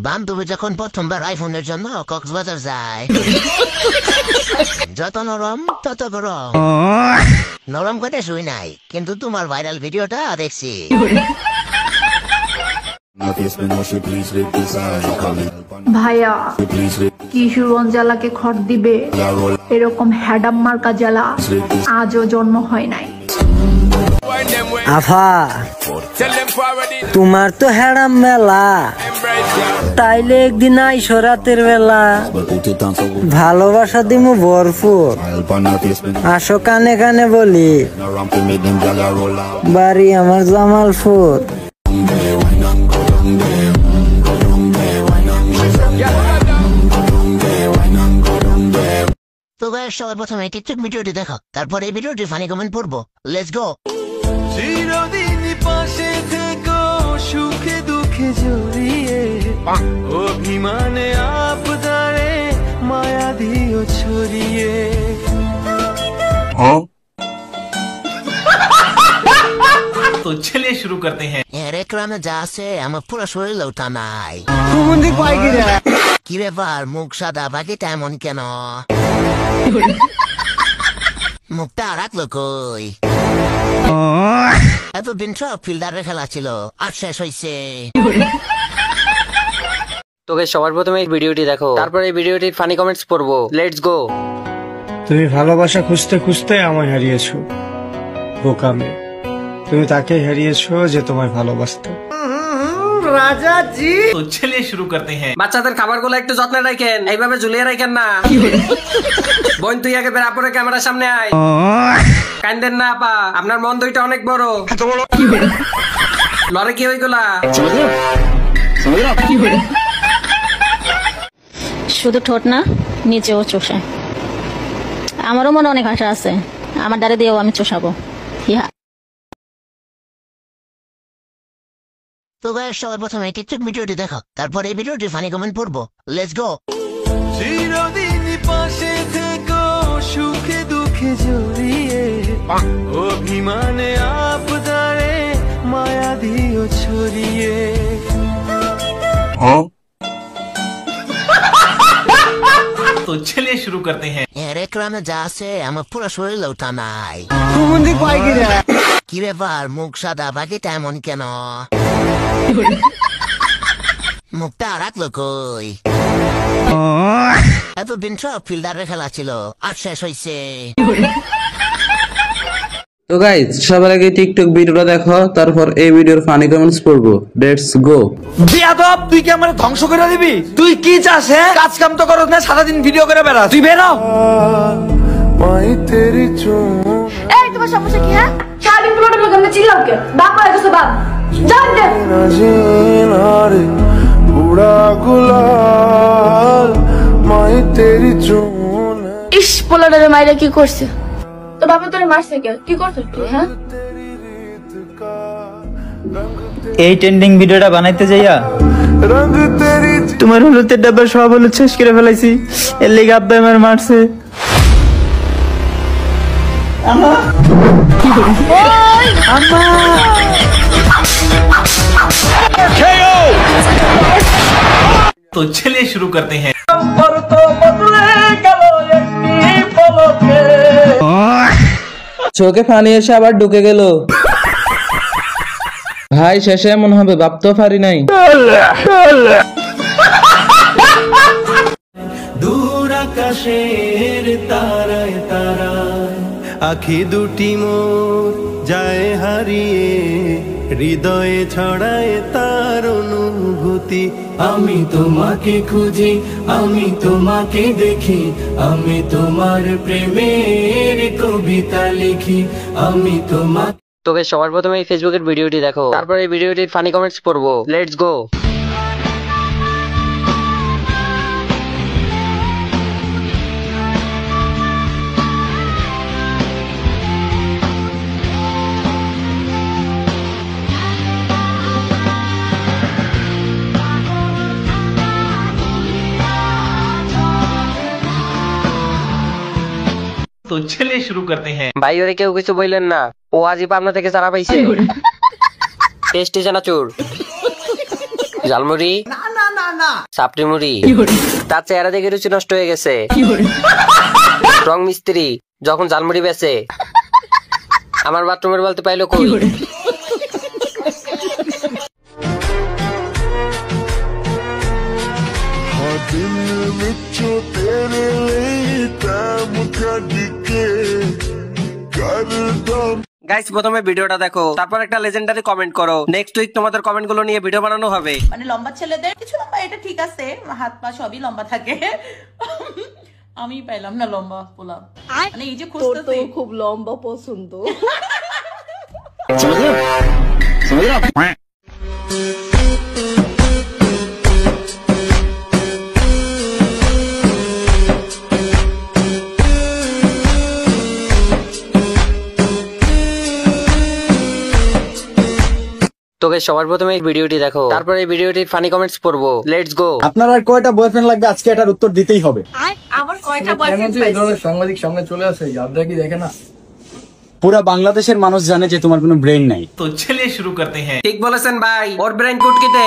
বান্ধবী যখন প্রথমবার আইফোনের জন্য কক্সবাজার যায়, যত নরম তত গরম, নরম করে শুই নাই কিন্তু তোমার ভাইরাল ভিডিওটা দেখছি। ভাইয়া কিশোরগঞ্জ জেলাকে খড় দিবে এরকম হ্যাডাম মার্কা জেলা আজও জন্ম হয় নাই। আফা তোমার তো হ্যাডাম মেলা, তাইলে একদিন আইসো রাতের বেলা, ভালোবাসা দিমু ভরপুর, আসো কানে কানে বলি, বাড়ি আমার জামালপুর। তো গাইস সবার প্রথমে টিকটক ভিডিওটি দেখো, তারপর এই ভিডিওটি ফানি কমেন্ট পড়বো। Let's go. চিরদিন পাশে থেকো সুখে দুঃখে জড়িয়ে, অভিমানে আপদারে মায়া দিও ছড়িয়ে। तो चलिए शुरू करते हैं। এর গ্রামে যা আছে আমার পুরো শরীর ওঠা নাই। কি ব্যাপার মুখ সাদা বাকিটা এমন কেন? মুখটা রাখলো কই? এতদিন সব ফিল্ডারের খেলা ছিল, আর শেষ হয়েছে। তোকে সবার প্রথমে এই ভিডিওটি দেখো, তারপর এই ভিডিওটির ফানি কমেন্টস পড়বো। Let's go. তুমি ভালোবাসা খুঁজতে খুঁজতে আমায় হারিয়েছো বোকামে, তুমি তাকে হারিয়েছো যে তোমায় ভালোবাসতো। রাজা জি। तो चलिए शुरू करते हैं। বাচ্চাদের খাবারগুলো একটু যত্নে রাখেন, এইভাবে ঝুলিয়ে রাখেন না। বোন তুই আগে বের আপরে ক্যামেরার সামনে আয়। কান্দেন না আপা, আপনার মন দুইটা অনেক বড়। লরে কি হইগুলা? শুধু ঠোঁট না, নিচেও চোষে। আমারও মনে অনেক আশা আছে, আমার দ্বারা দিয়েও আমি চোষাবো। ইহা তো গাইস সবার প্রথমে টিকটক ভিডিওটি দেখো, তারপর এই ভিডিওটি ফানি কমেন্ট পড়বো। Let's go. চিরদিন পাশে থেকো সুখে দুঃখে জড়িয়ে, অভিমানে আপদারে মায়া দিও ছড়িয়ে। तो चलिए शुरू करते हैं। এর গ্রামে যা আছে আমার পুরো শরীর ওঠা নাই। কি ব্যাপার মুখ সাদা বাকিটা এমন কেন? মুখটা রাখলো কই? এতদিন সব ফিল্ডারের খেলা ছিল, আর শেষ হয়েছে। তো গাইস সবার আগে টিকটক ভিডিওটা দেখো, তারপর এই ভিডিওর ফানি কমেন্টস পড়বো। Let's go. বিয়াদব, তুই কি আমার ধ্বংস করে দিবি? তুই কি চাস? হ্যাঁ, কাজ কাম তো করছ না, সারাদিন ভিডিও করে বেড়াস। তুই বেরো। এই তোমার সমস্যা কি? হ্যাঁ, সারাদিন পুরোটা লোক আমরা চিল্লাও কে? বাপ হয়ে গেছে বাপ। জান দে বুড়া গুলাল মাই তেরি চুন। ইস পোলাডারে মাইরা কি করছে? তো বাবা তোরে মারছে কে? কি করছিস তুই? হ্যাঁ, এই ট্রেন্ডিং ভিডিওটা বানাইতে যাইয়া তোমার হলুদের ডাব্বা সব হলুদ শেষ করে ফেলাইছি। এর লেগে আব্বা আমার মারছে। तो चलिए शुरू करते हैं। চোখে পানি এসে আবার ঢুকে গেল। ভাই শেষে এমন হবে ভাবতেও পারি নাই। দূর আকাশের তারায় তারায় আখি দুটি মোর যায় হারিয়ে, হৃদয়ে ছড়ায় তার অনুভূতি। আমি তোমাকে খুঁজি, আমি তোমাকে দেখি, আমি তোমার প্রেমের কবিতা লিখি। আমি তোমার তোকে সবার প্রথমে এই ফেসবুকের ভিডিওটি দেখো, তারপর এই ভিডিওটির ফানি কমেন্টস পড়বো। Let's go. तो चलिए शुरू करते हैं। ভাই ওরে কেউ কিছু বললেন না, ও আজই পাবনা থেকে চারা পাইছে। টেস্টি চানাচুর, ঝালমুড়ি, সাপটি মুড়ি। তার চেহারা দেখে রুচি নষ্ট হয়ে গেছে। রং মিস্ত্রি যখন ঝালমুড়ি বেচে, আমার বাথরুমের বলতে পাইলো কই? গাইস প্রথমে ভিডিওটা দেখো, তারপর একটা লেজেন্ডারি কমেন্ট করো। নেক্সট উইক তোমাদের কমেন্ট গুলো নিয়ে ভিডিও বানানো হবে। মানে লম্বা ছেলেদের কিছু লম্বা, এটা ঠিক আছে, হাত পা সবই লম্বা থাকে। আমি পাইলাম না লম্বা পোলা, মানে এই যে খুঁজতেছি। খুব লম্বা পছন্দ। তোকে সবার প্রথমে এই ভিডিওটি দেখো, তারপর এই ভিডিওটির ফানি কমেন্টস পড়বো। Let's go. আপনার আর কয়টা বয়ফ্রেন্ড লাগবে আজকে এটার উত্তর দিতেই হবে। আমার কয়টা বয়ফ্রেন্ড পাইছে? সাংবাদিক সামনে চলে আসে, আপনারা কি দেখে না? পুরা বাংলাদেশের মানুষ জানে যে তোমার কোনো ব্রেন নাই। तो चलिए शुरू करते हैं। ঠিক বলেছেন ভাই, ওর ব্রেন কুটকিতে।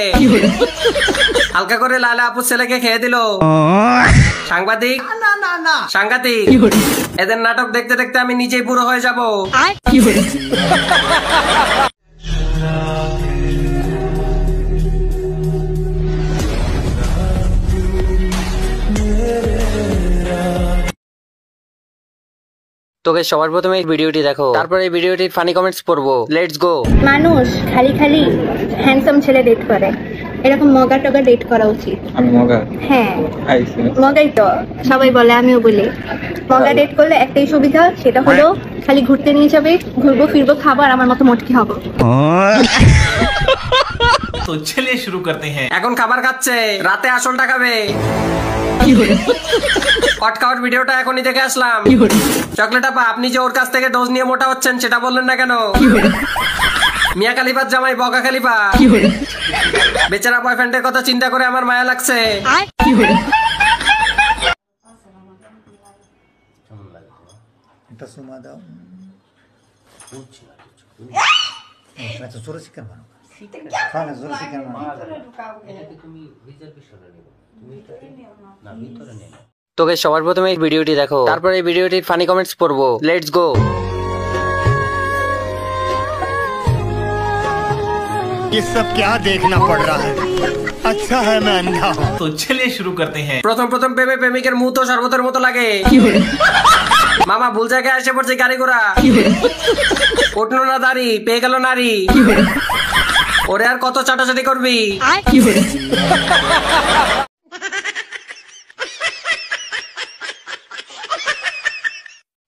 হালকা করে লালা আপু ছেলেকে খেয়ে দিল। সাংবাদিক না না না, সাংঘাতিক। এদের নাটক দেখতে দেখতে আমি নিজেই বুড়ো হয়ে যাব। তোকে সবার প্রথমে এই ভিডিওটি দেখো, তারপর এই ভিডিওটির ফানি কমেন্টস পড়বো। Let's go. মানুষ খালি খালি হ্যান্ডসাম ছেলে ডেট করে, এরকম মগা টগা ডেট করা উচিত। আমি মগা? হ্যাঁ মগাই তো সবাই বলে, আমিও বলি। মগা ডেট করলে একটাই সুবিধা, সেটা হলো খালি ঘুরতে নিয়ে যাবে, ঘুরবো ফিরবো, খাবার আমার মতো মোটকি হবো। तो चलिए शुरू करते हैं। এখন খাবার খাচ্ছে, রাতে আসলটা খাবে। কটকাউট ভিডিওটা এখনই দেখে আসলাম। চকলেট আপা, আপনি যে ওর কাছ থেকে ডোজ নিয়ে মোটা হচ্ছেন সেটা বললেন না কেন? মিয়া খালিফার জামাই বকা খালিফা। বেচারা বয়ফ্রেন্ডের কথা চিন্তা করে আমার মায়া লাগছে। এটা সুমা দাও। আচ্ছা জোরে শিকার মারো। হ্যাঁ না জোরে শিকার মারো। তুমি রিজার্ভেশনে নিও। তুমি না ভিতরে নিও। তোকে সবার প্রথমে এই ভিডিওটি দেখো, তারপর এই ভিডিওটির ফানি কমেন্টস পড়বো। Let's go. ये सब क्या देखना पड़ रहा है? अच्छा है मैं अंधा हूँ। तो चलिए शुरू करते हैं। প্রথম প্রথম প্রেমে প্রেমিকের মুখ তো শরবতের মতো লাগে। মামা ভুল জায়গায় এসে পড়ছে গাড়ি ঘোড়া। উঠলো না দাড়ি, পেয়ে গেল নারী। ওরে আর কত চাটাচাটি করবি?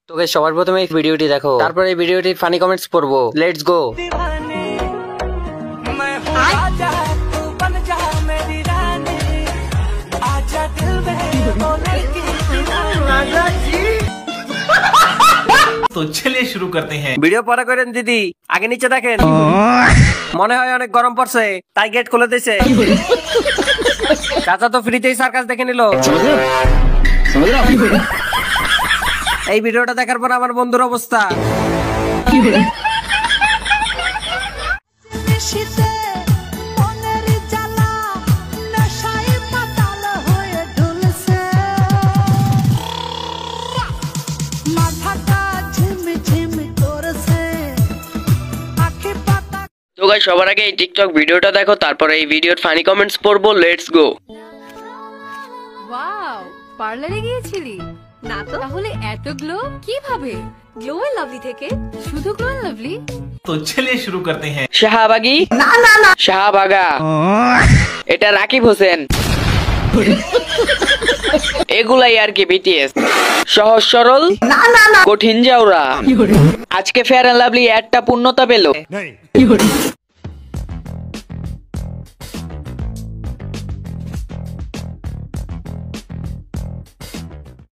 তোকে সবার প্রথমে এই ভিডিওটি দেখো, তারপর এই ভিডিওটির ফানি কমেন্টস পড়বো। Let's go. तो चलिए शुरू करते हैं। ভিডিও পরে করেন দিদি, আগে নিচে দেখেন। মনে হয় অনেক গরম পড়ছে, তাই গেট খুলে দিয়েছে। চাচা তো ফ্রিতেই সার্কাস দেখে নিল। এই ভিডিওটা দেখার পর আমার বন্ধুর অবস্থা। তো গাইস, সবার আগে এই টিকটক ভিডিওটা দেখো, তারপরে এই ভিডিওর ফানি কমেন্টস পড়বো। Let's go. ওয়াও, পার্লারে গিয়েছিলি? না তো, তাহলে এত গ্লো কিভাবে? গ্লো এন্ড লাভলি থেকে শুধু গ্লো এন্ড লাভলি। तो चलिए शुरू करते हैं। শাহবাগী? না না না, শাহবাগা। এটা রাকিব হোসেন। এগুলাই আর কি বিটিএস। সহজ সরল, না না না, কঠিন জাউরা। আজকে ফেয়ার এন্ড লাভলি একটা পূর্ণতা পেল।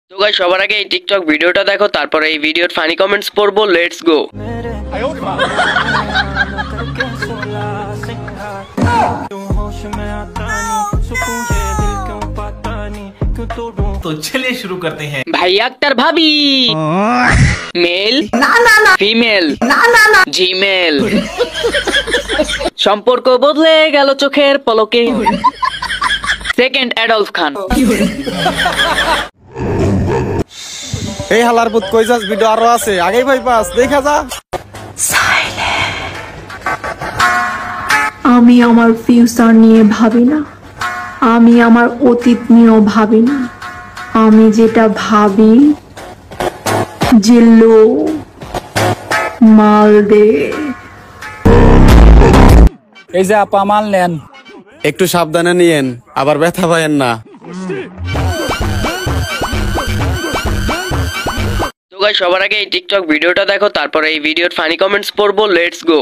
তো গাইস, সবার আগে এই টিকটক ভিডিওটা দেখো, তারপরে এই ভিডিওর ফানি কমেন্টস পড়বো। Let's go. तो चलिए शुरू करते हैं। ভাই আক্তার ভাবি। মেল? না না না। ফিমেল? না না না। জিমেল? সম্পর্ক বদলে গেল চোখের পলকে। সেকেন্ড অ্যাডলফ খান। এই হালার পুত কই যাস? ভিডিও আরো আছে, আগেই ভাই পাস, দেখা যা। আমি আমার ফিউচার নিয়ে ভাবি না, আমি আমার অতীত নিয়েও ভাবি না। আমি যেটা ভাবি যে লো মাল দে। এই যে আপা মাল নেন, একটু সাবধানে নিয়েন, আবার ব্যথা পায়েন না। তো গাইস, সবার আগে এই টিকটক ভিডিওটা দেখো, তারপরে এই ভিডিওর ফানি কমেন্টস পড়বো। Let's go.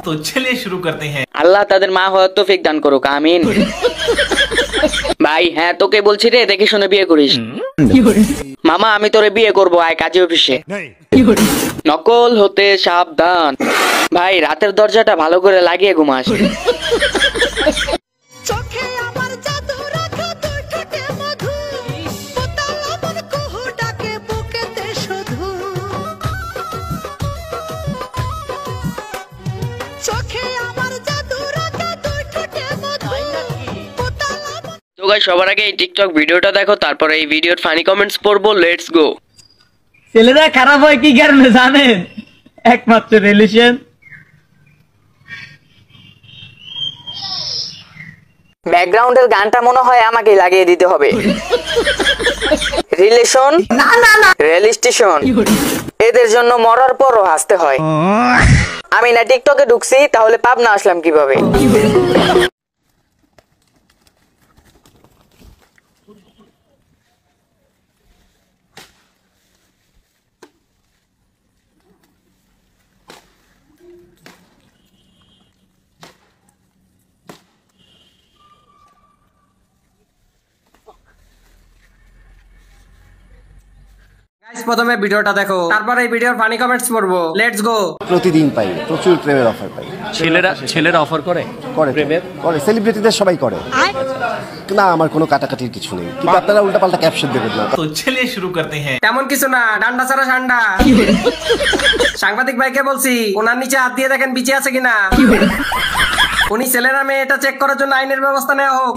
तो चलिए शुरू करते हैं। আল্লাহ তাদের মা হওয়ার তৌফিক দান করুক, আমিন। ভাই হ্যাঁ, তোকে বলছি রে, দেখে শুনে বিয়ে করিস। মামা আমি তোরে বিয়ে করবো, আয় কাজে অফিসে। নকল হতে সাবধান। ভাই রাতের দরজাটা ভালো করে লাগিয়ে ঘুমাস। তো গাইস, সবার আগে এই টিকটক ভিডিওটা দেখো, তারপরে এই ভিডিওর ফানি কমেন্টস পড়বো। Let's go. ছেলেরা খারাপ হয় কি কারণে জানেন? একমাত্র রিলেশন। ব্যাকগ্রাউন্ডের গানটা মনে হয় আমাকেই লাগিয়ে দিতে হবে। রিলেশন? না না না, রেল স্টেশন। এদের জন্য মরার পরও হাসতে হয়। আমি না টিকটকে ঢুকছি, তাহলে পাবনা আসলাম কিভাবে? প্রথমে ভিডিওটা দেখো, তারপর এই ভিডিওর ফানি কমেন্টস পড়বো। Let's go. প্রতিদিন পাই, প্রচুর প্রেমের অফার পাই। ছেলেরা অফার করে করে সেলিব্রিটিদের সবাই করে। না আমার কোনো কাটাকাটির কিছু নেই, কিন্তু আপনারা উল্টাপাল্টা ক্যাপশন দেবেন না। तो चलिए शुरू करते हैं। তেমন কিছু না, ডান্ডা ছাড়া ঠান্ডা। সাংবাদিক ভাইকে বলছি ওনার নিচে হাত দিয়ে দেখেন বিচে আছে কিনা। উনি ছেলেরা মেয়ে এটা চেক করার জন্য আইনের ব্যবস্থা নেওয়া হোক।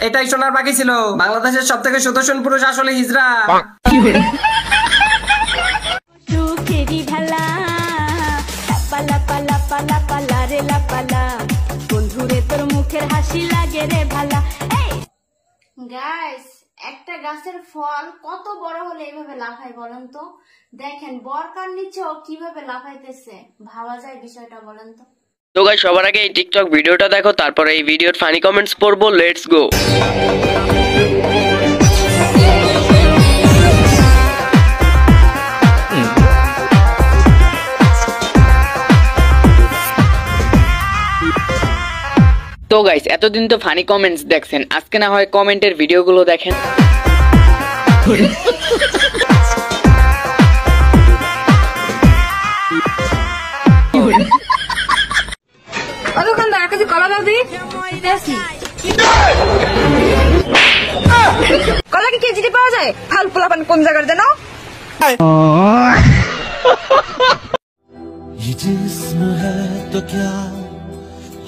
এটাই শোনার বাকি ছিল। বাংলাদেশের সব থেকে সুদর্শন পুরুষ আসলে হিজড়া। সুখেরি ভেলা লাপালা পালা পালা পালা রে লাপালা বন্ধুরে তোর মুখের হাসি লাগে রে ভালা। গাইস, একটা গাছের ফল কত বড় হলে এইভাবে লাফায় বলেন তো? দেখেন বরকার নিচেও কিভাবে লাফাইতেছে, ভাবা যায় বিষয়টা বলেন তো? তো গাইস, সবার আগে এই টিকটক ভিডিওটা দেখো, তারপরে এই ভিডিওর ফানি কমেন্টস পড়বো। Let's go. তো গাইস, এতদিন তো ফানি কমেন্টস দেখছেন, আজকে না হয় কমেন্টের ভিডিওগুলো দেখেন। দোকানদার কাছে কলা দাও দি। কলা কি কেজিতে পাওয়া যায়? ফাল পোলাপান কোন জায়গার জানো? ये जिस्म है तो क्या,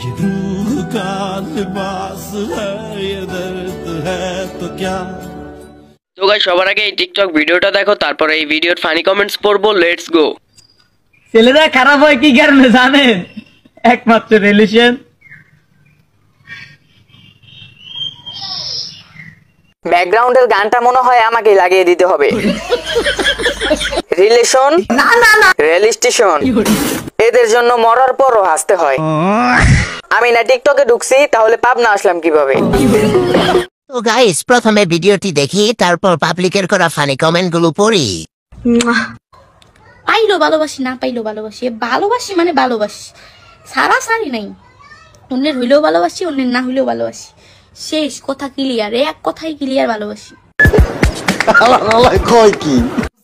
ये रूह का लिबास है, ये दर्द है तो क्या। তো গাইস, সবার আগে এই টিকটক ভিডিওটা দেখো, তারপরে এই ভিডিওর ফানি কমেন্টস পড়বো। Let's go. ছেলেরা খারাপ হয় কি কারণে জানেন? একমাত্র রিলেশন। ব্যাকগ্রাউন্ডের গানটা মনে হয় আমাকে লাগিয়ে দিতে হবে। রিলেশন না না না, রেল স্টেশন, এদের জন্য মরার পরও হাসতে হয়। আমি না টিকটকে ঢুকছি, তাহলে পাবনা আসলাম কিভাবে? তো গাইস, প্রথমে ভিডিওটি দেখি, তারপর পাবলিকের করা ফানি কমেন্ট গুলো পড়ি। পাইলো ভালোবাসি, না পাইলো ভালোবাসি, ভালোবাসি মানে ভালোবাসি, সারা সারি নাই। অন্যের হইলেও ভালোবাসি, অন্যের না হইলেও ভালোবাসি, শেষ কথা ক্লিয়ার, এক কথাই ক্লিয়ার, ভালোবাসি।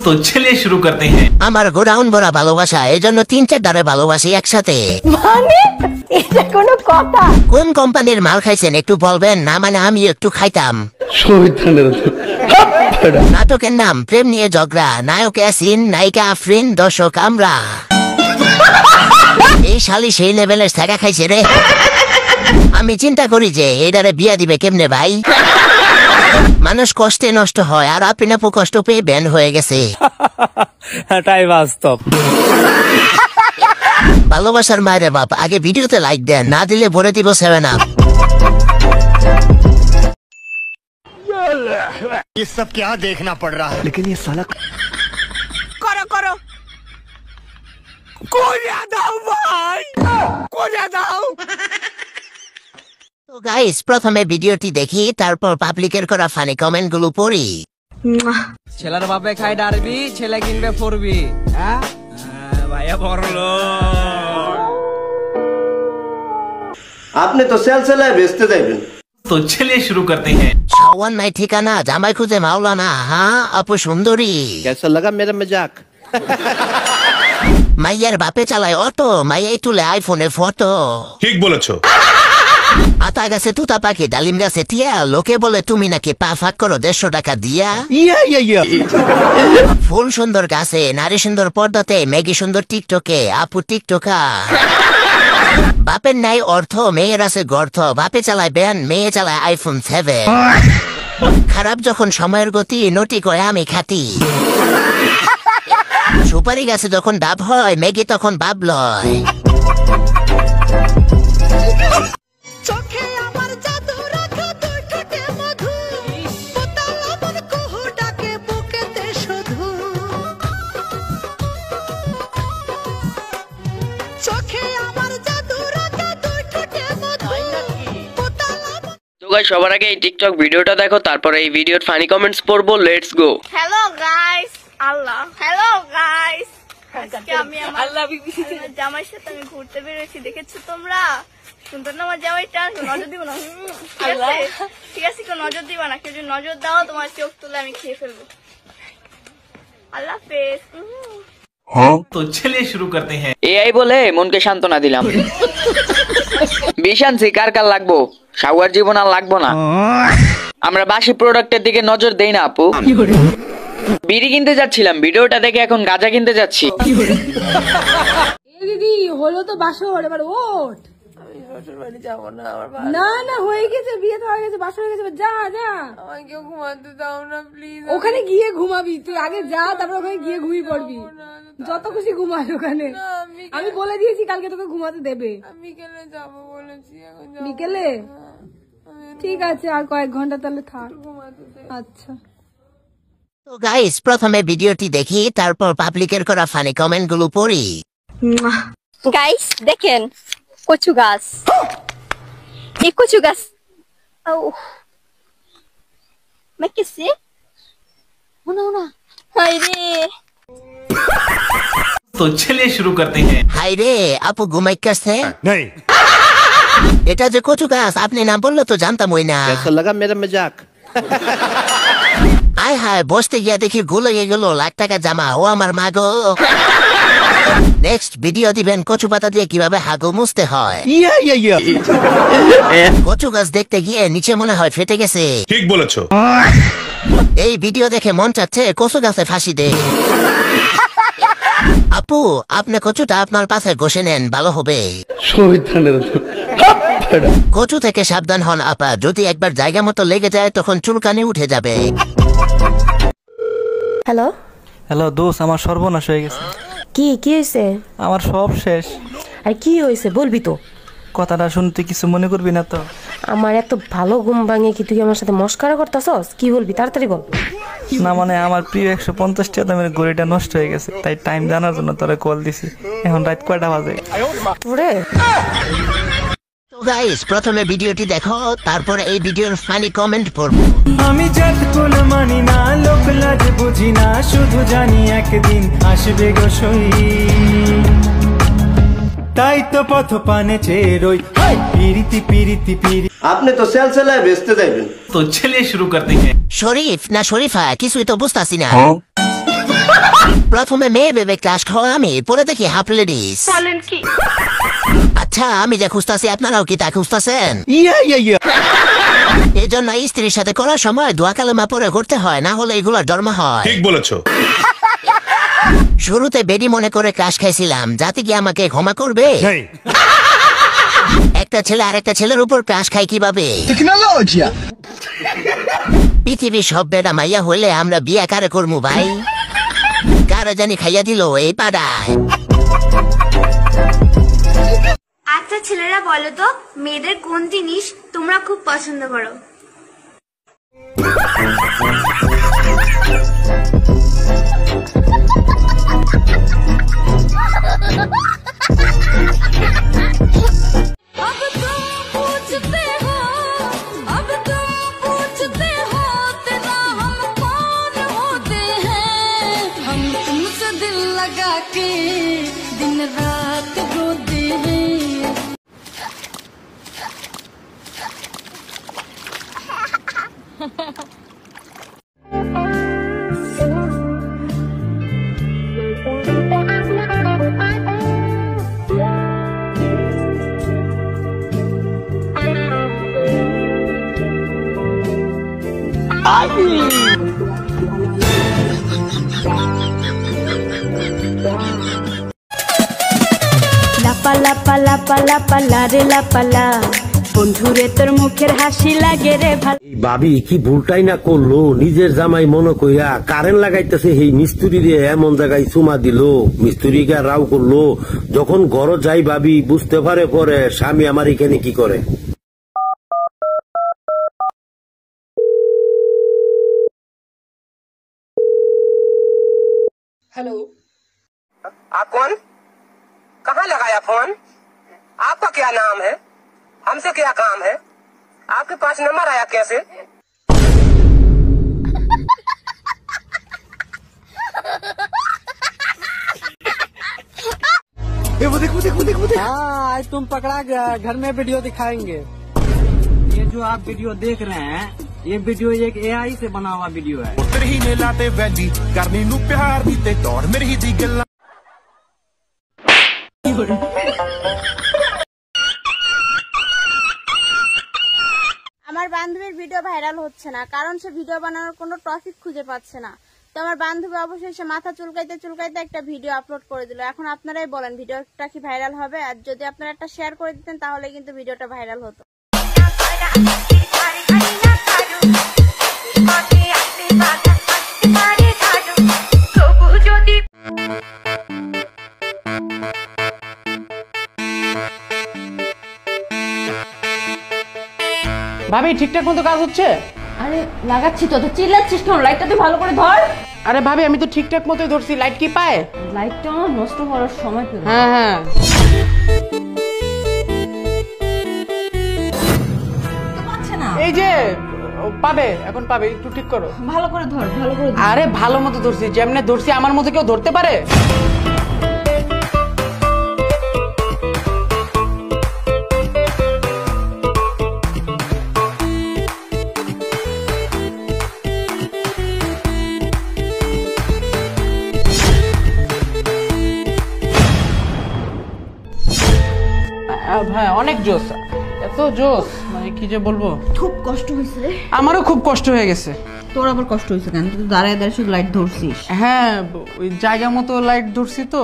तो चलिए शुरू करते हैं। আমার গোডাউন ভরা ভালোবাসা, এই জন্য 3-4 ধারে ভালোবাসি একসাথে। মানে এটা কোনো কথা? কোন কোম্পানির মাল খাইছেন একটু বলবেন? না মানে আমি একটু খাইতাম। নাটকের নাম প্রেম নিয়ে ঝগড়া, নায়ক অ্যাসিন, নায়িকা আফরিন, দর্শক আমরা। এই শালি সেই লেভেলের থাকা খাইছে রে। আমি চিন্তা করি যে এটারে বিয়া দিবে কেমনে ভাই। মানুষ কষ্টে নষ্ট হয়, আর আপনি আপু কষ্ট পেয়ে ব্যান হয়ে গেছে। এটাই বাস্তব। ভালোবাসার মায়ের বাপ, আগে ভিডিওতে লাইক দেন, না দিলে ভরে দিব 7 আপ। ये सब क्या देखना पड़ रहा है, लेकिन ये साला করো করো কোরিয়া দাও ভাই, কোরিয়া দাও। তো গাইস, প্রথমে ভিডিওটি দেখি, তারপর পাবলিকের করা ফানি কমেন্ট গুলো পড়ি। ছেলের বাপে খায় ডারবি, ছেলে কিনবে ফরবি। হ্যাঁ ভাইয়া বড়লো। আপনি তো সেল সেলায় বেচতে যাইবেন। तो चलिए शुरू करते हैं। ছাওয়ান নাই ঠিকানা, জামাই খুঁজে মাওলানা। হ্যাঁ আপু সুন্দরী। कैसा लगा मेरा मजाक? মাইয়ার বাপে চালায় অটো, মাইয়াই তুলে আইফোনে ফটো। ঠিক বলেছো। আতা গাছে তুতা পাখি, ডালিম গাছে টিয়া, লোকে বলে তুমি নাকি পা ফাঁক করো 150 টাকা দিয়া। ফুল সুন্দর গাছে, নারী সুন্দর পর্দাতে, মেঘি সুন্দর টিকটকে, আপু টিকটকা। বাপের নাই অর্থ, মেয়ের আছে গর্থ, বাপে চালায় ব্যান, মেয়ে চালায় আইফোন 7। খারাপ যখন সময়ের গতি, নটি কয় আমি খাতি। সুপারি গাছে যখন ডাব হয়, মেঘি তখন বাপ লয়। চোখে আমার জাদু রাখা দুই ঠোঁটে মধু, পোতাল আমার কুহু ডাকে বুকেতে শুধু। চোখে আমার জাদু রাখা দুই ঠোঁটে মধু, পোতাল আমার। তো গাইস, সবার আগে এই টিকটক ভিডিওটা দেখো, তারপরে এই ভিডিওর ফানি কমেন্টস পড়বো। Let's go. Hello guys, Allah, hello guys, আজকে আমি আমার জামাইয়ের সাথে আমি ঘুরতে বেরোচ্ছি, দেখেছো তোমরা? সুন্দর না আমার জামাইটা? নজর দিব না, ঠিক আছে? কেউ নজর দিবা না, কেউ যদি নজর দাও তোমার চোখ তুলে আমি খেয়ে ফেলবো। আল্লাহ হাফেজ। तो चलिए शुरू करते हैं। এআই বলে মনকে সান্ত্বনা দিলাম। বিশান্সি কার কার লাগবো শাওয়ার জীবন আর লাগবো না। আমরা বাসি প্রোডাক্টের দিকে নজর দেই না আপু। বিড়ি কিনতে যাচ্ছিলাম, ভিডিওটা দেখে এখন গাঁজা কিনতে যাচ্ছি। দিদি হলো তো বাসর, এবার ওঠ। শ্বশুর বাড়ি যাবো না, আমার না না হয়ে গেছে, বিয়ে তো হয়ে গেছে, বাসর হয়ে গেছে, যা যা। আমাকে ঘুমাতে দাও না প্লিজ। ওখানে গিয়ে ঘুমাবি, তুই আগে যা, তারপর ওখানে গিয়ে ঘুমিয়ে পড়বি, যত খুশি ঘুমাই ওখানে। আমি বলে দিয়েছি কালকে তোকে ঘুমাতে দেবে। বিকেলে যাবো বলেছি, বিকেলে ঠিক আছে, আর কয়েক ঘন্টা তাহলে থাক। আচ্ছা তো গাইস, প্রথমে ভিডিওটি দেখি, তারপর পাবলিকের করা ফানি কমেন্ট গুলো পড়ি। গাইস দেখেন কচু গাছ, এই কচু গাছ মেকেছে না হাই রে। तो चलिए शुरू करते हैं। হাই রে, আপু ঘুমাই কাছে এটা যে কচু গাছ আপনি না বললে তো জানতামই না। कैसा लगा मेरा मजाक? আয় হায়, বসতে গিয়ে দেখি গুলো গেল লাখ টাকা জামা। ও আমার মা গো। নেক্সট ভিডিও দিবেন কচু পাতা দিয়ে কিভাবে হাগু মুছতে হয়। কচু গাছ দেখতে গিয়ে নিচে মনে হয় ফেটে গেছে। ঠিক বলেছো। এই ভিডিও দেখে মন চাচ্ছে কচু গাছে ফাঁসি দে। আপু, আপনি কচুটা আপনার পাশে ঘষে নেন, ভালো হবে। কচু থেকে সাবধান হন আপা, যদি একবার জায়গা মতো লেগে যায় তখন চুলকানি উঠে যাবে। হ্যালো হ্যালো দোস্ত, আমার সর্বনাশ হয়ে গেছে। কি কি হয়েছে? আমার সব শেষ। আর কি হয়েছে বলবি তো? কথাটা শুনতে কিছু মনে করবি না তো? আমার এত ভালো ঘুম ভাঙে কি তুই আমার সাথে মস্কারা করতেছস? কি বলবি তাড়াতাড়ি বল। না মানে আমার প্রিয় 150 টাকা দামের ঘড়িটা নষ্ট হয়ে গেছে, তাই টাইম জানার জন্য তোরে কল দিছি। এখন রাত কয়টা বাজে? তো গাইস, প্রথমে ভিডিওটি দেখো, তারপর এই ভিডিওর ফানি কমেন্ট পড়বো। আমি জাত কোন মানি না, লোক লাজ বুঝি না, শুধু জানি একদিন আসবে গো সই। তাই তো পথ পানে চেয়ে রই, পিরিতি পিরিতি পিরি। আপনি তো সেলসেলায় বেচতে যাবেন। तो चलिए शुरू करते हैं। শরীফ না শরীফা কিছুই তো বুঝতাছি না। প্রথমে মেয়ে ভেবে ক্লাস খাওয়া আমি, পরে দেখি হাফ লেডিস। বলেন কি? আচ্ছা, আমি যে খুঁজতাছি আপনারাও কি তা খুঁজতাছেন? এই জন্য স্ত্রীর সাথে করার সময় দোয়া কালেমা পরে করতে হয়, না হলে এগুলো জন্ম হয়। ঠিক বলেছো। শুরুতে বেডি মনে করে ক্লাস খাইছিলাম, যাতে কি আমাকে ক্ষমা করবে। একটা ছেলে আরেকটা ছেলের উপর ক্লাস খাই কিভাবে? পৃথিবীর সব বেড়া মাইয়া হইলে আমরা বিয়া কারে করবো ভাই? কারে জানি খাইয়া দিল এই পাড়ায়। আচ্ছা ছেলেরা বলো তো, মেয়েদের কোন জিনিস তোমরা খুব পছন্দ করো? दिन रात रोते हैं। লাপা লাপা লাপা লাপা লারে লাপালা, বন্ধুরে তোর মুখের হাসি লাগে রে ভালো। ভাবি কি ভুলটাই না করলো, নিজের জামাই মনে কইরা কারেন্ট লাগাইতেছে, এই মিস্ত্রি দিয়ে এমন জায়গায় চুমা দিল, মিস্ত্রিকে রাও করলো। যখন ঘর যাই ভাবি বুঝতে পারে পরে স্বামী আমার এখানে কি করে। हेलो, आप कौन? कहाँ लगाया फोन? आपका क्या नाम है? हमसे क्या काम है? आपके पास नंबर आया कैसे? वो देखो देखो देखो देखो। हाँ, आज तुम पकड़ा गया, घर में वीडियो दिखाएंगे। ये जो आप वीडियो देख रहे हैं, ये वीडियो एक AI से बना हुआ वीडियो है। ही ने लाते वैली करनी नू प्यार दी ते दौड़ मेरी दी गल्ला। বান্ধবীর ভিডিও ভাইরাল হচ্ছে না, কারণ সে ভিডিও বানানোর কোনো টপিক খুঁজে পাচ্ছে না। তো আমার বান্ধবী অবশেষে মাথা চুলকাইতে চুলকাইতে একটা ভিডিও আপলোড করে দিল। এখন আপনারাই বলেন ভিডিওটা কি ভাইরাল হবে? আর যদি আপনারা একটা শেয়ার করে দিতেন তাহলে কিন্তু ভিডিওটা ভাইরাল হতো। ভাবি ঠিকঠাক মতো কাজ হচ্ছে? আরে লাগাচ্ছি তো, তো চিল্লাচ্ছিস কেন? লাইটটা তুই ভালো করে ধর। আরে ভাবি আমি তো ঠিকঠাক মতোই ধরছি, লাইট কি পায়? লাইটটা নষ্ট হওয়ার সময় পেল। হ্যাঁ হ্যাঁ এই যে পাবে, এখন পাবে, একটু ঠিক করো। ভালো করে ধর, ভালো করে ধর। আরে ভালো মতো ধরছি, যেমনে ধরছি আমার মতো কেউ ধরতে পারে? হ্যাঁ অনেক জোস, এত জোস মানে কি যে বলবো। খুব কষ্ট হয়েছে রে। আমারও খুব কষ্ট হয়ে গেছে। তোর আবার কষ্ট হয়েছে কেন? তুই দাঁড়ায় দাঁড়ায় শুধু লাইট ধরছিস। হ্যাঁ ওই জায়গা মতো লাইট ধরছি তো।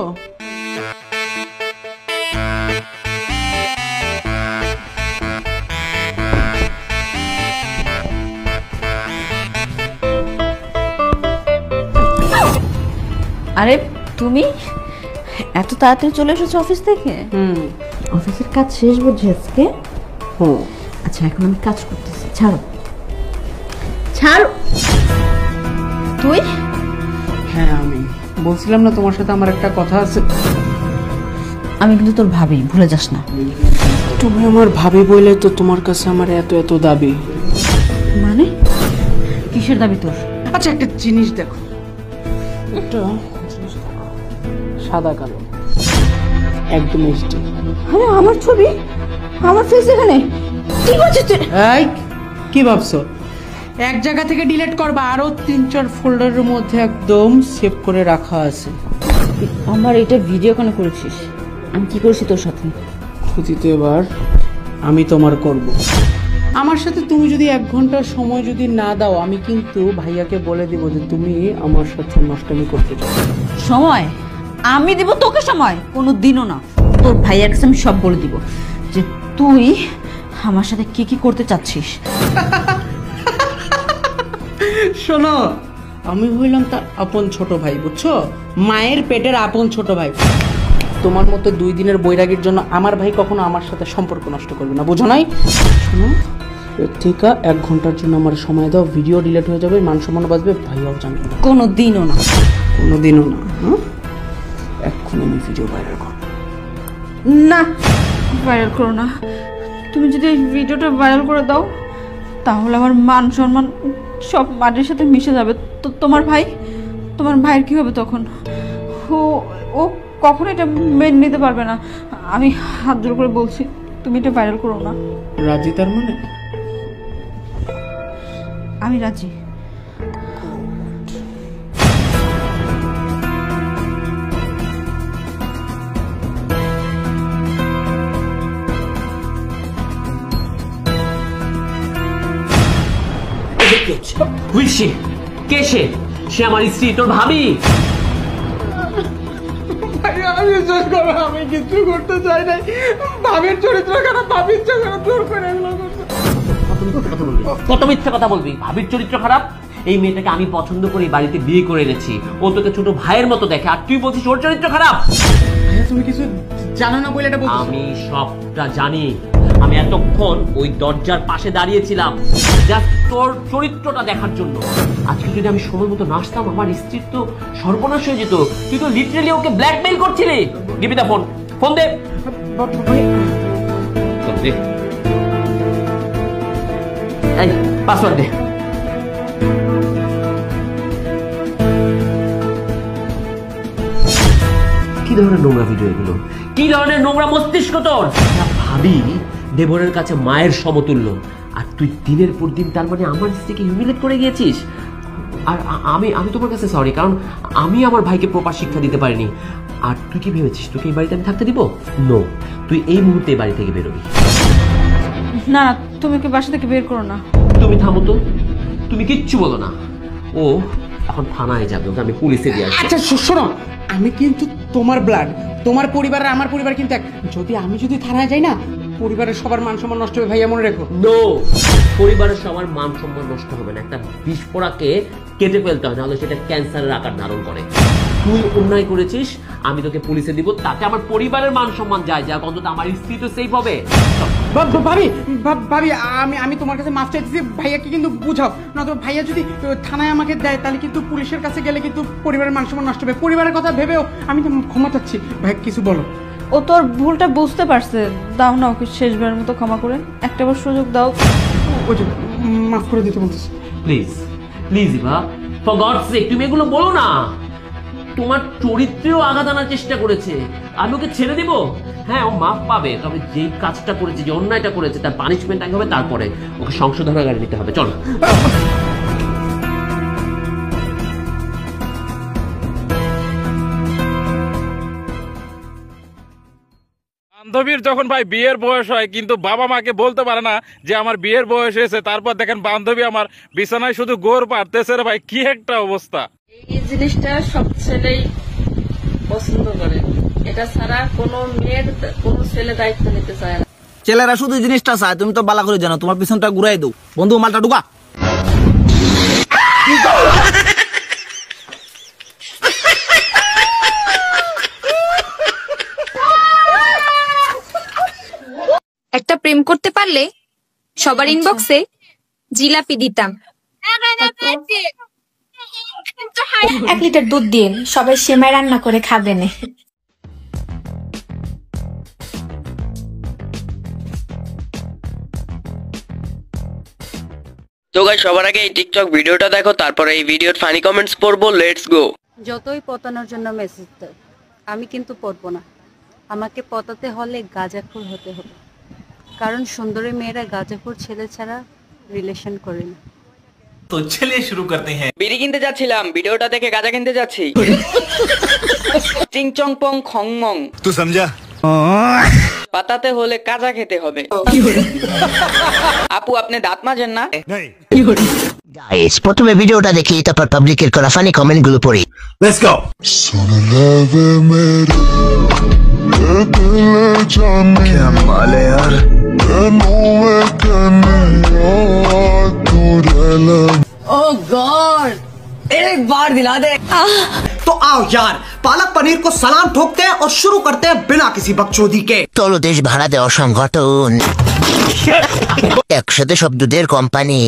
আরে তুমি এত তাড়াতাড়ি চলে এসেছো অফিস থেকে? অফিসের কাজ শেষ বুঝি আজকে? আচ্ছা এখন আমি কাজ করতেছি, ছাড়ো ছাড়ো। তুই? হ্যাঁ আমি বলছিলাম না তোমার সাথে আমার একটা কথা আছে। আমি কিন্তু তোর ভাবি, ভুলে যাস না। তুমি আমার ভাবি বলে তো তোমার কাছে আমার এত এত দাবি। মানে কিসের দাবি তোর? আচ্ছা একটা জিনিস দেখো, একটা সাদা কালো একদম এইচডি। আরে আমার ছবি, আমার ফেস এখানে, কি করছিস তুই? এই কি ভাবছো? এক জায়গা থেকে ডিলিট করবা, আরো 3-4 ফোল্ডারের মধ্যে একদম সেভ করে রাখা আছে। আমার এটা ভিডিও কেন করেছিস? আমি কি করেছি তোর সাথে? ক্ষতি তো এবার আমি তোমার করব। আমার সাথে তুমি যদি 1 ঘন্টার সময় যদি না দাও, আমি কিন্তু ভাইয়াকে বলে দিব যে তুমি আমার সাথে নষ্টামি করতে চাও। সময়? আমি দিব তোকে সময়? কোনো দিনও না। তোর ভাইয়ার কাছে আমি সব বলে দিব যে তুই আমার সাথে কি কি করতে চাচ্ছিস। শোনো, আমি হইলাম তার আপন ছোট ভাই, বুঝছো? মায়ের পেটের আপন ছোট ভাই। তোমার মতো 2 দিনের বৈরাগীর জন্য আমার ভাই কখনো আমার সাথে সম্পর্ক নষ্ট করবে না, বুঝো নাই? শোনো, এর থেকে 1 ঘন্টার জন্য আমার সময় দাও, ভিডিও ডিলিট হয়ে যাবে, মান সম্মান বাঁচবে, ভাইয়াও জানবে না। কোনো দিনও না, কোনো দিনও না। এখন আমি ভিডিও ভাইরাল করব না। ভাইরাল করো না। তুমি যদি এই ভিডিওটা ভাইরাল করে দাও তাহলে আমার মান সম্মান সব মাটির সাথে মিশে যাবে। তো তোমার ভাইয়ের কি হবে তখন? ও কখনো এটা মেনে নিতে পারবে না। আমি হাত জোর করে বলছি তুমি এটা ভাইরাল করো না। রাজি? তার মানে আমি রাজি। সে আমার স্ত্রী, তোর ভাবি। আমি কিছু করতে চাই নাই, ভাবির চরিত্র খারাপ, ভাবির চরিত্র জোর করে এগুলো করতে। কত মিথ্যা কথা বলবি? ভাবির চরিত্র খারাপ? এই মেয়েটাকে আমি পছন্দ করে বাড়িতে বিয়ে করে এনেছি, ও তোকে ছোট ভাইয়ের মতো দেখে, আর তুই বলছিস ওর চরিত্র খারাপ? তুমি কিছু জানো না বলে এটা বলছো? আমি সবটা জানি। আমি এতক্ষণ ওই দরজার পাশে দাঁড়িয়েছিলাম জাস্ট তোর চরিত্রটা দেখার জন্য। আজকে যদি আমি সময় মতো না আসতাম, আমার স্ত্রীর তো সর্বনাশ হয়ে যেত। তুই তো লিটারালি ওকে ব্ল্যাকমেইল করছিলি। দিবি না ফোন? ফোন দে। এই পাসওয়ার্ড দে। কি ধরনের নোংরা ভিডিও এগুলো? কি ধরনের নোংরা মস্তিষ্ক তোর? ভাবি দেবরের কাছে মায়ের সমতুল্য, আর তুই দিনের পর দিন তার মানে আমার স্ত্রীকে হিউমিলেট করে গিয়েছিস। আর আমি তোমার কাছে সরি, কারণ আমি আমার ভাইকে প্রপার শিক্ষা দিতে পারিনি। আর তুই কি ভেবেছিস তোকে এই বাড়িতে আমি থাকতে দিব? নো, তুই এই মুহূর্তে এই বাড়ি থেকে বেরোবি। না, তুমি কি বাসা থেকে বের করো না। তুমি থামো তো, তুমি কিচ্ছু বলো না। ও এখন থানায় যাবে, ওকে আমি পুলিশে দিয়ে আসবো। আচ্ছা শোনো, আমি কিন্তু তোমার ব্লাড, তোমার পরিবার আর আমার পরিবার কিন্তু এক। যদি থানায় যাই না, পরিবারের সবার মান সম্মান নষ্ট হবে ভাইয়া, মনে রেখো। নো, পরিবারের সবার মান সম্মান নষ্ট হবে না। একটা বিস্ফোরাকে কেটে ফেলতে হয়, নাহলে সেটা ক্যান্সারের আকার ধারণ করে। তুই অন্যায় করেছিস, আমি তোকে পুলিশে দিব, তাতে আমার পরিবারের মান সম্মান যায়, যা অন্তত আমার স্ত্রী তো সেফ হবে। ভাবি আমি তোমার কাছে মাফ চাইতেছি, ভাইয়াকে কিন্তু বুঝাও, না তো ভাইয়া যদি থানায় আমাকে দেয় তাহলে কিন্তু পুলিশের কাছে গেলে কিন্তু পরিবারের মান সম্মান নষ্ট হবে। পরিবারের কথা ভেবেও আমি তো ক্ষমা চাচ্ছি। ভাই কিছু বলো। ও তোর ভুলটা বুঝতে পারছে, দাও না ওকে শেষবারের মতো ক্ষমা করে, একটাবার সুযোগ দাও। মাফ করে দিতে বলছিস। Please please Eva, for gods সেক, তুমি এগুলো বলো না। তোমার চরিত্রেও আঘাত আনার চেষ্টা করেছে, আমি ওকে ছেড়ে দিব? হ্যাঁ, ও মাফ পাবে, তবে যেই কাজটা করেছে, যে অন্যায়টা করেছে, তার পানিশমেন্ট আগে হবে, তারপরে ওকে সংশোধনাগারে নিতে হবে। চলো। বান্ধবীর যখন ভাই বিয়ের বয়স হয়, কিন্তু বাবা মাকে বলতে পারে না যে আমার বিয়ের বয়স হয়েছে, তারপর দেখেন বান্ধবী আমার বিছানায় শুধু গোড় পাড়তেছে রে ভাই, কি একটা অবস্থা। এই জিনিসটা সব ছেলেই পছন্দ করে, এটা ছাড়া কোনো মেয়ের কোনো ছেলে দায়িত্ব নিতে চায় না। ছেলেরা শুধু জিনিসটা চায় তুমি তো বালা করে জানো, তোমার পিছনটা ঘুরাই দাও। বন্ধু মালটা ঢুকা। একটা প্রেম করতে পারলে সবার ইনবক্সে জিলাপি দিতাম। 1 লিটার দুধ দিন, সবাই সেমাই রান্না করে খাবেন। তো গাইস, সবার আগে এই টিকটক ভিডিওটা দেখো, তারপরে এই ভিডিওর ফানি কমেন্টস পড়বো। Let's go. যতই পতানোর জন্য মেসেজ দেয়, আমি কিন্তু পড়বো না। আমাকে পতাতে হলে গাঁজাখোর হতে হবে, কারণ সুন্দরী মেয়েরা গাঁজাখোর ছেলে ছাড়া রিলেশন করে না। तो चलिए शुरू करते हैं। বিড়ি কিনতে যাচ্ছিলাম, ভিডিওটা দেখে গাঁজা কিনতে যাচ্ছি। চিং চং পং খং মং, तू समझा? পাতাতে হলে কাজা খেতে হবে। আপু আপনি দাঁত মাজেন না? গাইস, প্রথমে ভিডিওটা দেখি, তারপর পাবলিকের করা ফানি কমেন্ট গুলো পড়ি। Let's go. क्या माल है यार। ओह गॉड, एक बार दिला दे। तो आओ यार, पालक पनीर को सलाम ठोकते हैं और शुरू करते हैं बिना किसी बकचोदी के। চলো দেশ ভাড়া দেওয়া সংগঠন, একসাথে সব দুধের কোম্পানি,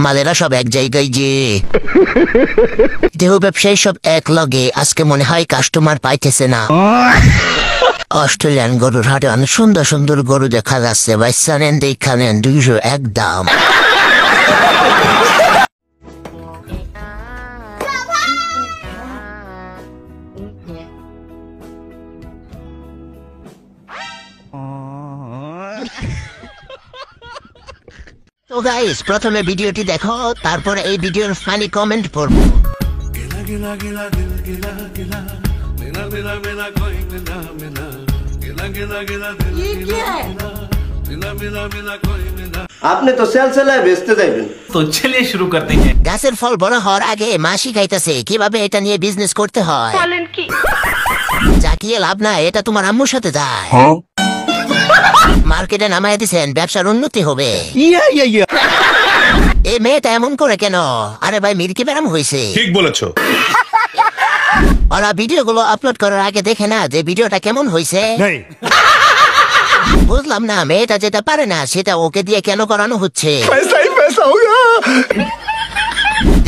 মালেরা সব এক জায়গায়, যে দেহ ব্যবসায়ী সব এক লগে। আজকে মনে হয় কাস্টমার পাইতেছে না। অস্ট্রেলিয়ান গরুর হাটে অনেক সুন্দর সুন্দর গরু দেখা যাচ্ছে, বাইসা নেন দেখা নেন, 200 একদম। তো গাইস, প্রথমে ভিডিওটি দেখো, তারপর এই ভিডিওর ফানি কমেন্ট পড়বো। আপনি তো সেলসেলায় বেচতে যাইবেন। तो चलिए शुरू करते हैं। গাছের ফল বড় হওয়ার আগে মাসি খাইতেছে কিভাবে এটা নিয়ে বিজনেস করতে হয়। বলেন কি? জাকিয়ে লাভ নাই, এটা তোমার আম্মুর সাথে যায়। মার্কেটে নামায় দিছেন, ব্যবসার উন্নতি হবে। এই মেয়েটা এমন করে কেন? আরে ভাই, মির্কি ব্যারাম হয়েছে। ঠিক বলেছো। ওরা ভিডিওগুলো আপলোড করার আগে দেখে না যে ভিডিওটা কেমন হয়েছে। বুঝলাম না, মেয়েটা যেটা পারে না সেটা ওকে দিয়ে কেন করানো হচ্ছে।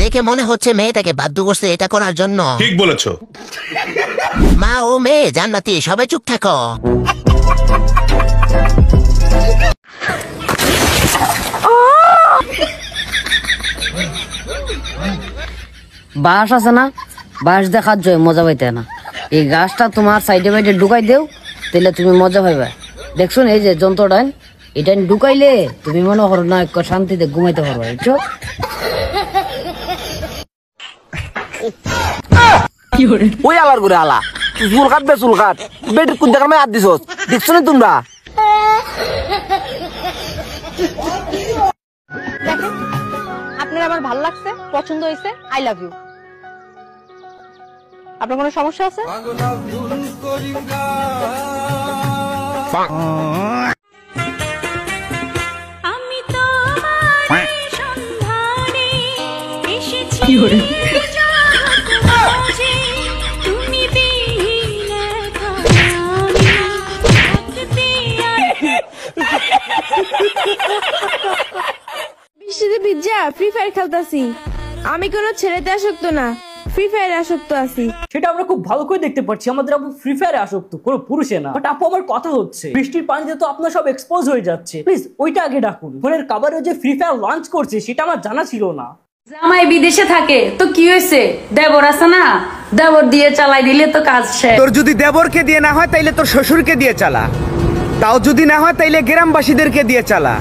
দেখে মনে হচ্ছে মেয়েটাকে বাধ্য করছে এটা করার জন্য। ঠিক বলেছো। মা ও মেয়ে জান্নাতি, সবাই চুপ থাকো। বাঁশ আছে না, বাঁশ দেখার জন্য মজা পাইতে না। এই গাছটা তোমার সাইডে বাইডে ঢুকাই দেও, তাহলে তুমি মজা পাইবে। দেখছো এই যে যন্ত্রটা, এটা ঢুকাইলে তুমি মনে করো না এক শান্তিতে ঘুমাইতে পারবে, বুঝছো? ওই আলার করে আলা, চুল কাটবে চুল কাট, বেড কোন জায়গায় হাত দিছ দেখছো না তোমরা? আমার ভালো লাগছে, পছন্দ হয়েছে, আই লাভ ইউ। আপনার কোনো সমস্যা আছে? আমি তোমার সন্ধানে এসেছি জগৎ তুমি বিহীন বৃষ্টিতে ভিজা ফ্রি ফায়ার খেলতাছি। আমি কোনো ছেলেতে আসক্ত না, ফ্রি ফায়ারে আসক্ত আছি। সেটা আমরা খুব ভালো করে দেখতে পাচ্ছি, আমাদের আপু ফ্রি ফায়ারে আসক্ত, কোনো পুরুষে না। বাট আপু আমার কথা হচ্ছে, বৃষ্টির পানিতে তো আপনার সব এক্সপোজ হয়ে যাচ্ছে, প্লিজ ওইটা আগে ডাকুন। ফোনের কভারে যে ফ্রি ফায়ার লঞ্চ করছে সেটা আমার জানা ছিল না। জামাই বিদেশে থাকে তো কি হয়েছে, দেবর আছে না, দেবর দিয়ে চালাই দিলে তো কাজ শেষ। তোর যদি দেবরকে দিয়ে না হয় তাইলে তোর শ্বশুরকে দিয়ে চালা, তাও যদি না হয় তাইলে গ্রামবাসীদেরকে দিয়ে চালা।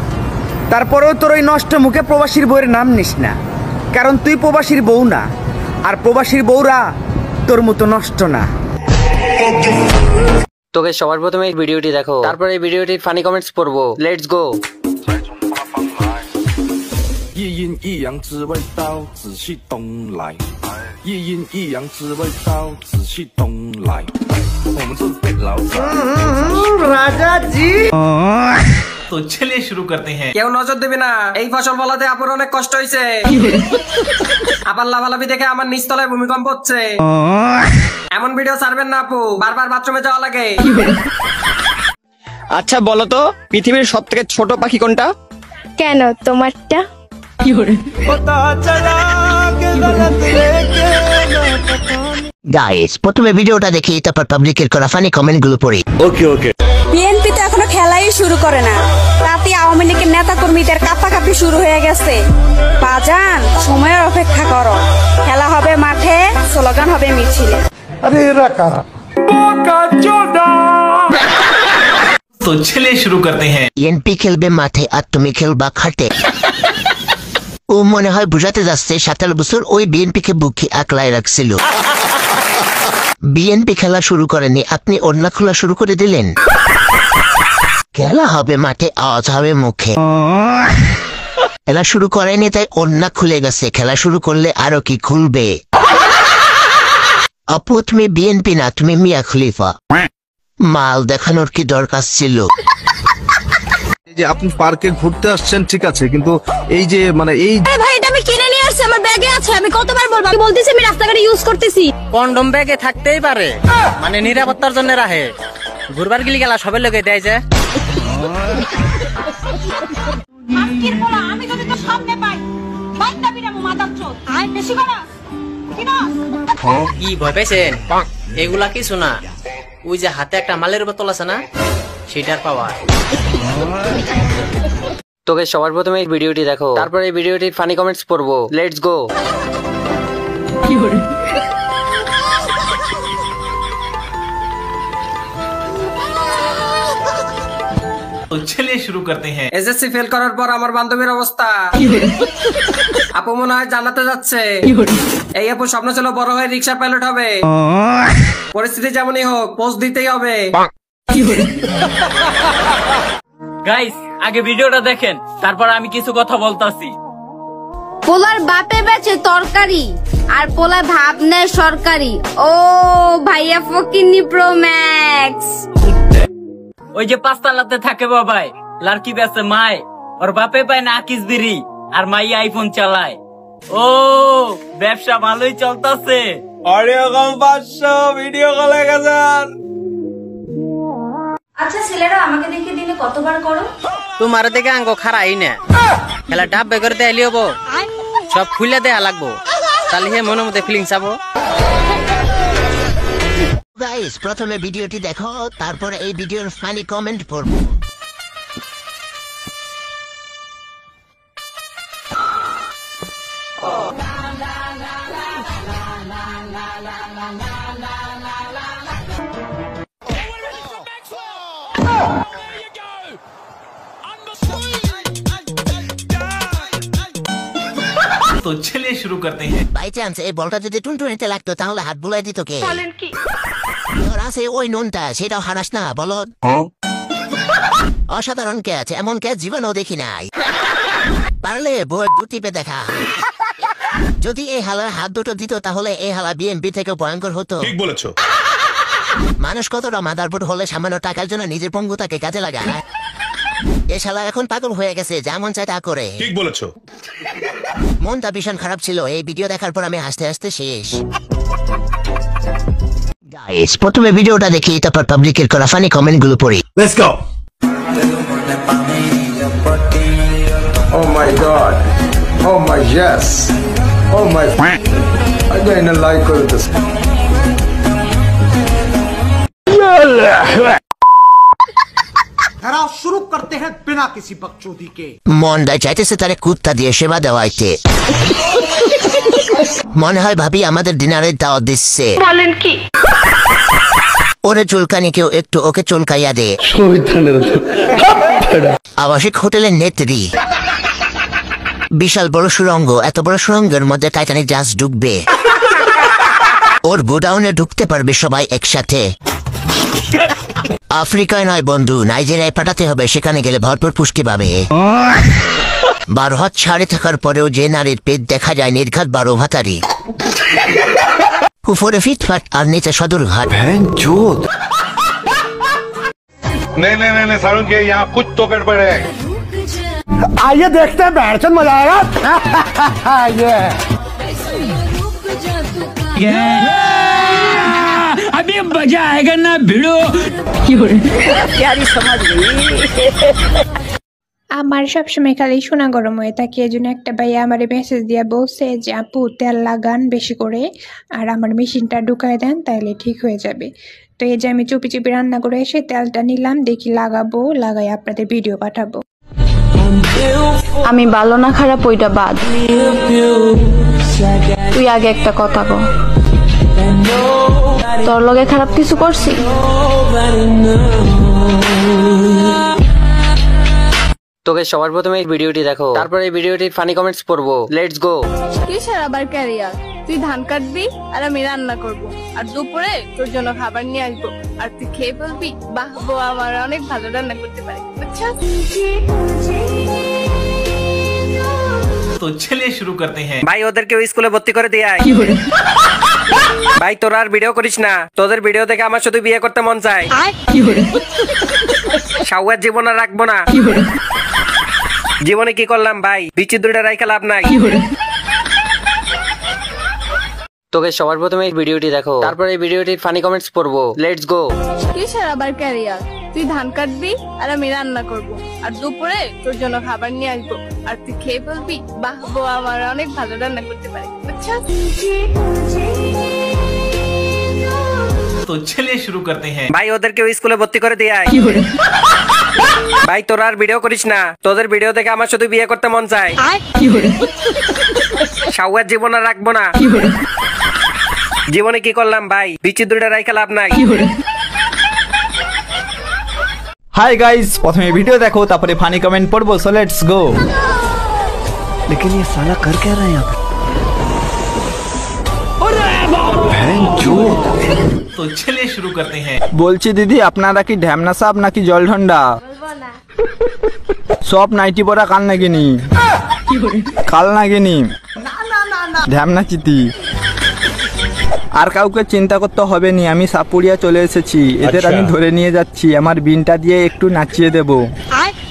তারপরেও তোর ওই নষ্ট মুখে প্রবাসীর বউয়ের নাম নিস না, কারণ তুই প্রবাসীর বউ না, আর প্রবাসীর বউরা তোর মতো নষ্ট না। তোকে সবার প্রথমে এই ভিডিওটি দেখো, তারপরে এই ভিডিওটির ফানি কমেন্টস পড়বো। লেটস গো।一阴一阳之谓道，仔细东来。一阴一阳之谓道，仔细东来。我们这被老早。राजा जी। तो चलिए शुरू करते हैं। কেউ নজর দেবে না, এই ফসল বলাতে আপুর অনেক কষ্ট হয়েছে। আবার লাভালাভি দেখে আমার নিচতলায় ভূমিকম্প হচ্ছে। এমন ভিডিও ছাড়বেন না আপু, বারবার বাথরুমে যাওয়া লাগে। আচ্ছা বলো তো, পৃথিবীর সব থেকে ছোট পাখি কোনটা? কেন তোমারটা? গাইস প্রথমে ভিডিওটা দেখি, তারপর পাবলিকের করা ফানি কমেন্ট গুলো পড়ি। ওকে ওকে। বিএনপি তো এখনো খেলাই শুরু করে না, রাতে আওয়ামী লীগের নেতা কর্মীদের কাপাকাপি শুরু হয়ে গেছে। বাজান সময়ের অপেক্ষা করো, খেলা হবে মাঠে, স্লোগান হবে মিছিলে। আরে এরা কারা? तो चलिए शुरू करते हैं। বিএনপি খেলবে মাঠে আর তুমি খেলবা খাটে। ও মনে হয় বুঝাতে যাচ্ছে 17 বছর ওই বিএনপি কে বুকে আকলায় রাখছিল। বিএনপি খেলা শুরু করেনি, আপনি ওড়না খোলা শুরু করে দিলেন। খেলা হবে মাঠে, আওয়াজ হবে মুখে। খেলা শুরু করেনি তাই ওড়না খুলে গেছে, খেলা শুরু করলে আরো কি খুলবে। আপু তুমি বিএনপি না, তুমি মিয়া খলিফা। মাল দেখানোর কি দরকার ছিল? যে আপনি পার্কে ঘুরতে আসছেন ঠিক আছে, কিন্তু এই যে মানে এই ভাই এটা আমি কিনে নিয়ে আসছি, আমার ব্যাগে আছে। আমি কতবার বলবো, আমি বলতেছি আমি রাস্তাঘাটে ইউজ করতেছি। কন্ডম ব্যাগে থাকতেই পারে, মানে নিরাপত্তার জন্য রাখে। ঘুরবার গেলে গেলা সবের লোকে দেয় যে। আমি যদি তো সামনে পাই বাইক না বিরামো মাদার চোদ। আই বেশি করা কি ভয় পেয়েছেন? এগুলা কিছু না, ওই যে হাতে একটা মালের বোতল আছে না, সেটার পাওয়ার। তোকে সবার প্রথমে এই ভিডিওটি দেখো, তারপরে এই ভিডিওটির ফানি কমেন্টস পড়বো। Let's go. तो चलिए शुरू करते हैं। এসএসসি ফেল করার পর আমার বান্ধবীর অবস্থা। আপু মনে হয় জানাতে যাচ্ছে। এই আপু স্বপ্ন ছিল বড় হয়ে রিক্সা পাইলট হবে। পরিস্থিতি যেমনই হোক পোস্ট দিতেই হবে। গাইস আগে ভিডিওটা দেখেন, তারপর আমি কিছু কথা বলতাছি। পোলার বাপে বেচে তরকারি আর পোলা ভাব নেয় সরকারি। ও ভাইয়া ফকিনি প্রো ম্যাক্স। ওই যে পাঁচতলাতে থাকে বাবাই, লাড়কি বেচে মায়, ওর বাপে পায় না আকিস বিড়ি, আর মাই আইফোন চালায়। ও ব্যবসা ভালোই চলতেছে। অডিও কম 500, ভিডিও কলে গেছেন। আচ্ছা ছেলেরা আমাকে দেখে দিনে কতবার করো? তোমার দেখে আঙ্গ খারাই না, খেলা ডাব বেগর দেয়ালি হবো, সব খুলে দেয়া লাগবো, তাহলে হে মনের মধ্যে ফিলিংস আবো। গাইস প্রথমে ভিডিওটি দেখো, তারপরে এই ভিডিওর ফানি কমেন্ট পড়বো। तो चलिए शुरू करते हैं। বাই চান্স এই বলটা যদি টুনটুনিতে লাগতো তাহলে হাত বুলাই দিত কে? বলেন কি? তোর আছে ওই নুনটা, সেটাও হারাস না বলো। অসাধারণ ক্যাচ, এমন ক্যাচ জীবনেও দেখি নাই। পারলে বই দুটিপে দেখা। যদি এই হালার হাত দুটো দিত তাহলে এই হালা বিএমপি থেকে ভয়ঙ্কর হতো। ঠিক বলেছো। মানুষ কতটা মাদারবোর্ড হলে সামান্য টাকার জন্য নিজের পঙ্গুতাকে কাজে লাগায়। এ শালা এখন পাগল হয়ে গেছে, যেমন চায় তা করে। ঠিক বলেছো। মনটা ভীষণ খারাপ ছিল, এই ভিডিও দেখার পর আমি হাসতে হাসতে শেষ। গাইস, প্রথমে ভিডিওটা দেখি, তারপর পাবলিকের করা ফানি কমেন্ট গুলো পড়ি। Let's go. Oh my god. Oh my yes. Oh my I don't like all this. ठहराव शुरू करते हैं बिना किसी बकचोदी के। মনটা চাইতেছে তারে কুত্তা দিয়ে সেবা দেওয়াইতে। মনে হয় ভাবি আমাদের ডিনারের দাওয়াত দিচ্ছে। বলেন কি? ওরে চুলকানি কেউ একটু ওকে চুলকাইয়া দে। আবাসিক হোটেলের নেত্রী, বিশাল বড় সুড়ঙ্গ, এত বড় সুড়ঙ্গের মধ্যে টাইটানিক জাহাজ ঢুকবে। ওর গোডাউনে ঢুকতে পারবে সবাই একসাথে। আফ্রিকায় নয় বন্ধু, নাইজেরিয়ায় পাঠাতে হবে, সেখানে গেলে ভরপুর পুষ্টি পাবে। 12 হাত ছাড়ে থাকার পরেও যে নারীর পেট দেখা যায় নির্ঘাত 12 ভাতারি, উপরে ফিটফাট আর নিচে সদরঘাট। नहीं सारुण के यहाँ कुछ तो गड़बड़ है। आइए देखते हैं बैठचंद मजा आएगा। अभी मजा आएगा ना भिड़ो। प्यारी समझ गई। আমার সবসময় খালি সোনা গরম হয়ে থাকে, এই জন্য একটা ভাইয়া আমার মেসেজ দিয়ে বলছে যে আপু তেল লাগান বেশি করে আর আমার মেশিনটা ঢুকায় দেন, তাহলে ঠিক হয়ে যাবে। তো এই যে আমি চুপি চুপি রান্না করে এসে তেলটা নিলাম, দেখি লাগাবো, লাগাই আপনাদের ভিডিও পাঠাবো। আমি ভালো না খারাপ ওইটা বাদ, তুই আগে একটা কথা কো, তোর লগে খারাপ কিছু করছি? তোকে সবার প্রথমে এই ভিডিওটি দেখো, তারপর এই ভিডিওটির ফানি কমেন্টস পড়বো। Let's go. কিসের আবার ক্যারিয়ার? তুই ধান কাটবি আর আমি রান্না করব, আর দুপুরে তোর জন্য খাবার নিয়ে আসবো, আর তুই খেয়ে বলবি বাহ বউ আমার অনেক ভালো রান্না করতে পারে, বুঝছিস? तो चलिए शुरू करते हैं। ভাই ওদেরকে স্কুলে ভর্তি করে দিয়ে আয়। ভাই তোরা আর ভিডিও করিস না, তোদের ভিডিও দেখে আমার শুধু বিয়ে করতে মন চায়। শাওয়ার জীবন আর রাখবো না। জীবনে কি করলাম ভাই, বিচি দুইটা রাইখা লাভ নাই। তোকে সবার প্রথমে এই ভিডিওটি দেখো, তারপর এই ভিডিওটির ফানি কমেন্টস পড়বো। Let's go. কিসের আবার ক্যারিয়ার? তুই ধান কাটবি আর আমি রান্না করব, আর দুপুরে তোর জন্য খাবার নিয়ে আসবো, আর তুই খেয়ে বলবি বাহ বউ আমার অনেক ভালো রান্না করতে পারে, বুঝছিস? तो चलिए शुरू करते हैं। ভাই ওদেরকে স্কুলে ভর্তি করে দিয়ে আয়। ভাই তোরা আর ভিডিও করিস না, তোদের ভিডিও দেখে আমার শুধু বিয়ে করতে মন চায়। শাওয়ার জীবন আর রাখবো না। জীবনে কি করলাম ভাই, বিচি দুইটা রাইখা লাভ নাই। हाय गाइस, प्रथमे वीडियो देखो तारपरे फानी कमेंट पढ़बो, सो लेट्स गो। लेकिन ये साला कर क्या रहा है यहाँ पे? तो चलिए शुरू करते हैं। বলছি দিদি, আপনারা কি ঢ্যামনা সাপ নাকি জলঢন্ডা? সব নাইটি পরা কাল নাগিনি, কাল নাগিনি, ঢ্যামনা চিতি। আর কাউকে চিন্তা করতে হবে নি, আমি সাপুরিয়া চলে এসেছি, এদের আমি ধরে নিয়ে যাচ্ছি, আমার বিনটা দিয়ে একটু নাচিয়ে দেব।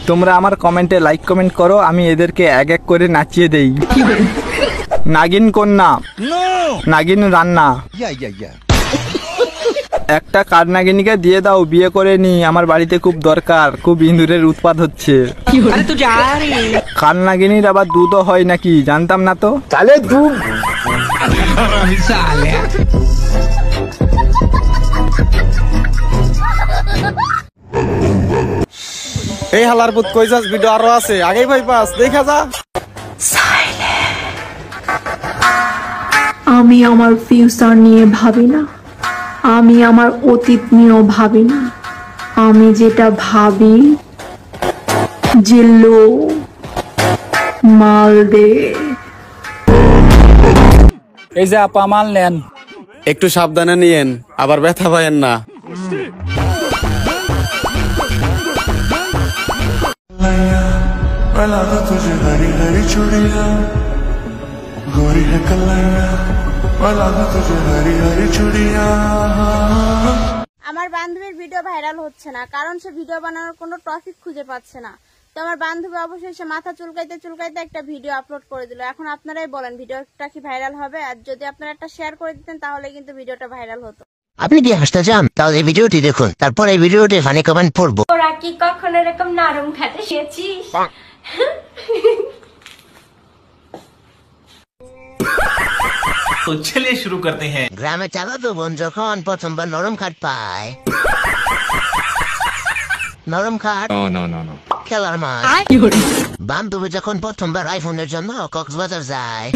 তোমরা আমার কমেন্টে লাইক কমেন্ট করো, আমি এদেরকে এক এক করে নাচিয়ে দেই। নাগিন কন্যা, নাগিন রান্না, একটা কারনাগিনীকে দিয়ে দাও, বিয়ে করে নি, আমার বাড়িতে খুব দরকার, খুব ইঁদুরের উৎপাত হচ্ছে। কারনাগিনীর আবার দুধও হয় নাকি, জানতাম না তো। তাহলে দুধ এই হালার পুত কই যাস, ভিডিও আরো আছে, আগেই ভাই পাস দেখা যা। আমি আমার ফিউচার নিয়ে ভাবি না, আমি আমার অতীত নিয়েও ভাবি না, আমি যেটা ভাবি যে লো মাল দে। এই যে আপা মাল নেন, একটু সাবধানে নিয়েন, আবার ব্যথা পায়েন না। गोरी है कलैया वाला तुझे हरी हरी चूड़ियां আমার বান্ধবীর ভিডিও ভাইরাল হচ্ছে না কারণ সে ভিডিও বানানোর কোনো টপিক খুঁজে পাচ্ছে না। তো আমার বান্ধবী অবশেষে মাথা চুলকাইতে চুলকাইতে একটা ভিডিও আপলোড করে দিল। এখন আপনারাই বলেন ভিডিওটা কি ভাইরাল হবে? আর যদি আপনারা একটা শেয়ার করে দিতেন তাহলে কিন্তু ভিডিওটা ভাইরাল হতো। আপনি কি হাসতে চান তাহলে এই ভিডিওটি দেখুন, তারপর এই ভিডিওটি ফানি কমেন্ট পড়বো। তোরা কি কখনো এরকম নরম খাটে শিখেছিস? तो चलिए शुरू करते हैं। গ্রামে চালাতো বোন যখন প্রথমবার নরম খাট পায়, নরম খাট খেলার মাঠ, বান্ধবী যখন প্রথমবার আইফোনের জন্য কক্সবাজার যায়,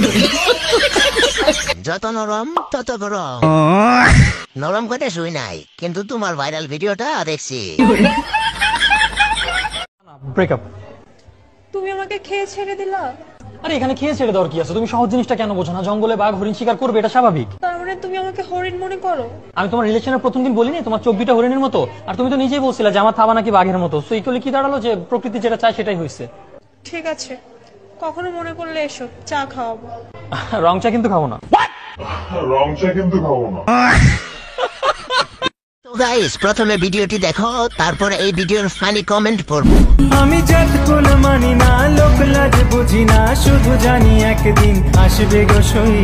যত নরম তত গরম, নরম খাটে শুই নাই কিন্তু তোমার ভাইরাল ভিডিওটা দেখছি। ব্রেকআপ। তুমি আমাকে খেয়ে ছেড়ে দিলা? আরে এখানে খেয়ে ছেড়ে দেওয়ার কি আছে? তুমি সহজ জিনিসটা কেন বোঝো না? জঙ্গলে বাঘ হরিণ শিকার করবে, এটা স্বাভাবিক। তার মানে তুমি আমাকে হরিণ মনে করো? আমি তোমার রিলেশনের প্রথম দিন বলিনি তোমার চোখ দুটো হরিণের মতো? আর তুমি তো নিজেই বলছিলে যে আমার থাবা নাকি বাঘের মতো। সো ইকুয়ালি কি দাঁড়ালো যে প্রকৃতি যেটা চায় সেটাই হয়েছে। ঠিক আছে, কখনো মনে করলে এসো, চা খাওয়াবো। রং চা কিন্তু খাবো না। রং চা কিন্তু খাবো না। গাইস প্রথমে ভিডিওটি দেখো, তারপরে এই ভিডিওর ফানি কমেন্ট পড়বো। আমি জাত কোন মানি না, লোক লাজ বুঝি না, শুধু জানি একদিন আসবে গো সই।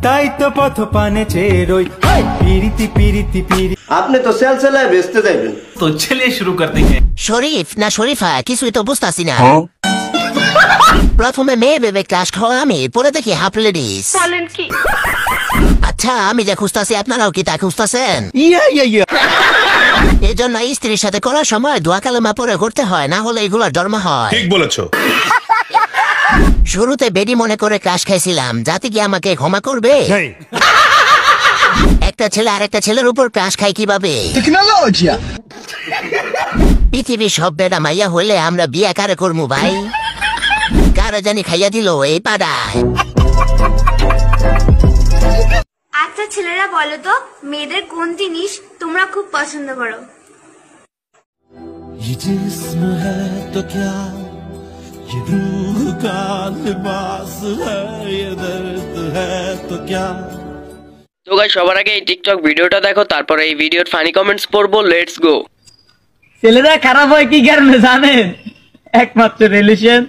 তাই তো পথ পানে চেয়ে রই, পিরিতি পিরিতি পিরি। আপনি তো সেল সেলায় বেচতে যাবেন। तो चलिए शुरू करते हैं। শরীফ না শরীফা কিছুই তো বুঝতাছি না। প্রথমে মেয়ে ভেবে ক্লাস খাওয়া আমি, পরে দেখি হাফ লেডিস। বলেন কি? আচ্ছা আমি যা খুঁজতাছি আপনারাও কি তা খুঁজতাছেন? এই জন্য স্ত্রীর সাথে করার সময় দোয়া কালেমা পরে করতে হয়, না হলে এগুলোর জন্ম হয়। ঠিক বলেছো। শুরুতে বেডি মনে করে ক্রাশ খাইছিলাম, যাতে কি আমাকে ক্ষমা করবে। একটা ছেলে আরেকটা ছেলের উপর ক্রাশ খাই কিভাবে? পৃথিবীর সব বেড়া মাইয়া হইলে আমরা বিয়ে কারে করবো ভাই? কারা জানি খাইয়া দিল এই পাড়ায়। আচ্ছা ছেলেরা বলো তো মেয়েদের কোন জিনিস তোমরা খুব পছন্দ করো? ये जिस्म है तो क्या, ये रूह का लिबास है, ये दर्द है तो क्या। তো গাইস সবার আগে এই টিকটক ভিডিওটা দেখো, তারপরে এই ভিডিওর ফানি কমেন্টস পড়বো। Let's go. ছেলেরা খারাপ হয় কি কারণে জানেন? একমাত্র রিলেশন।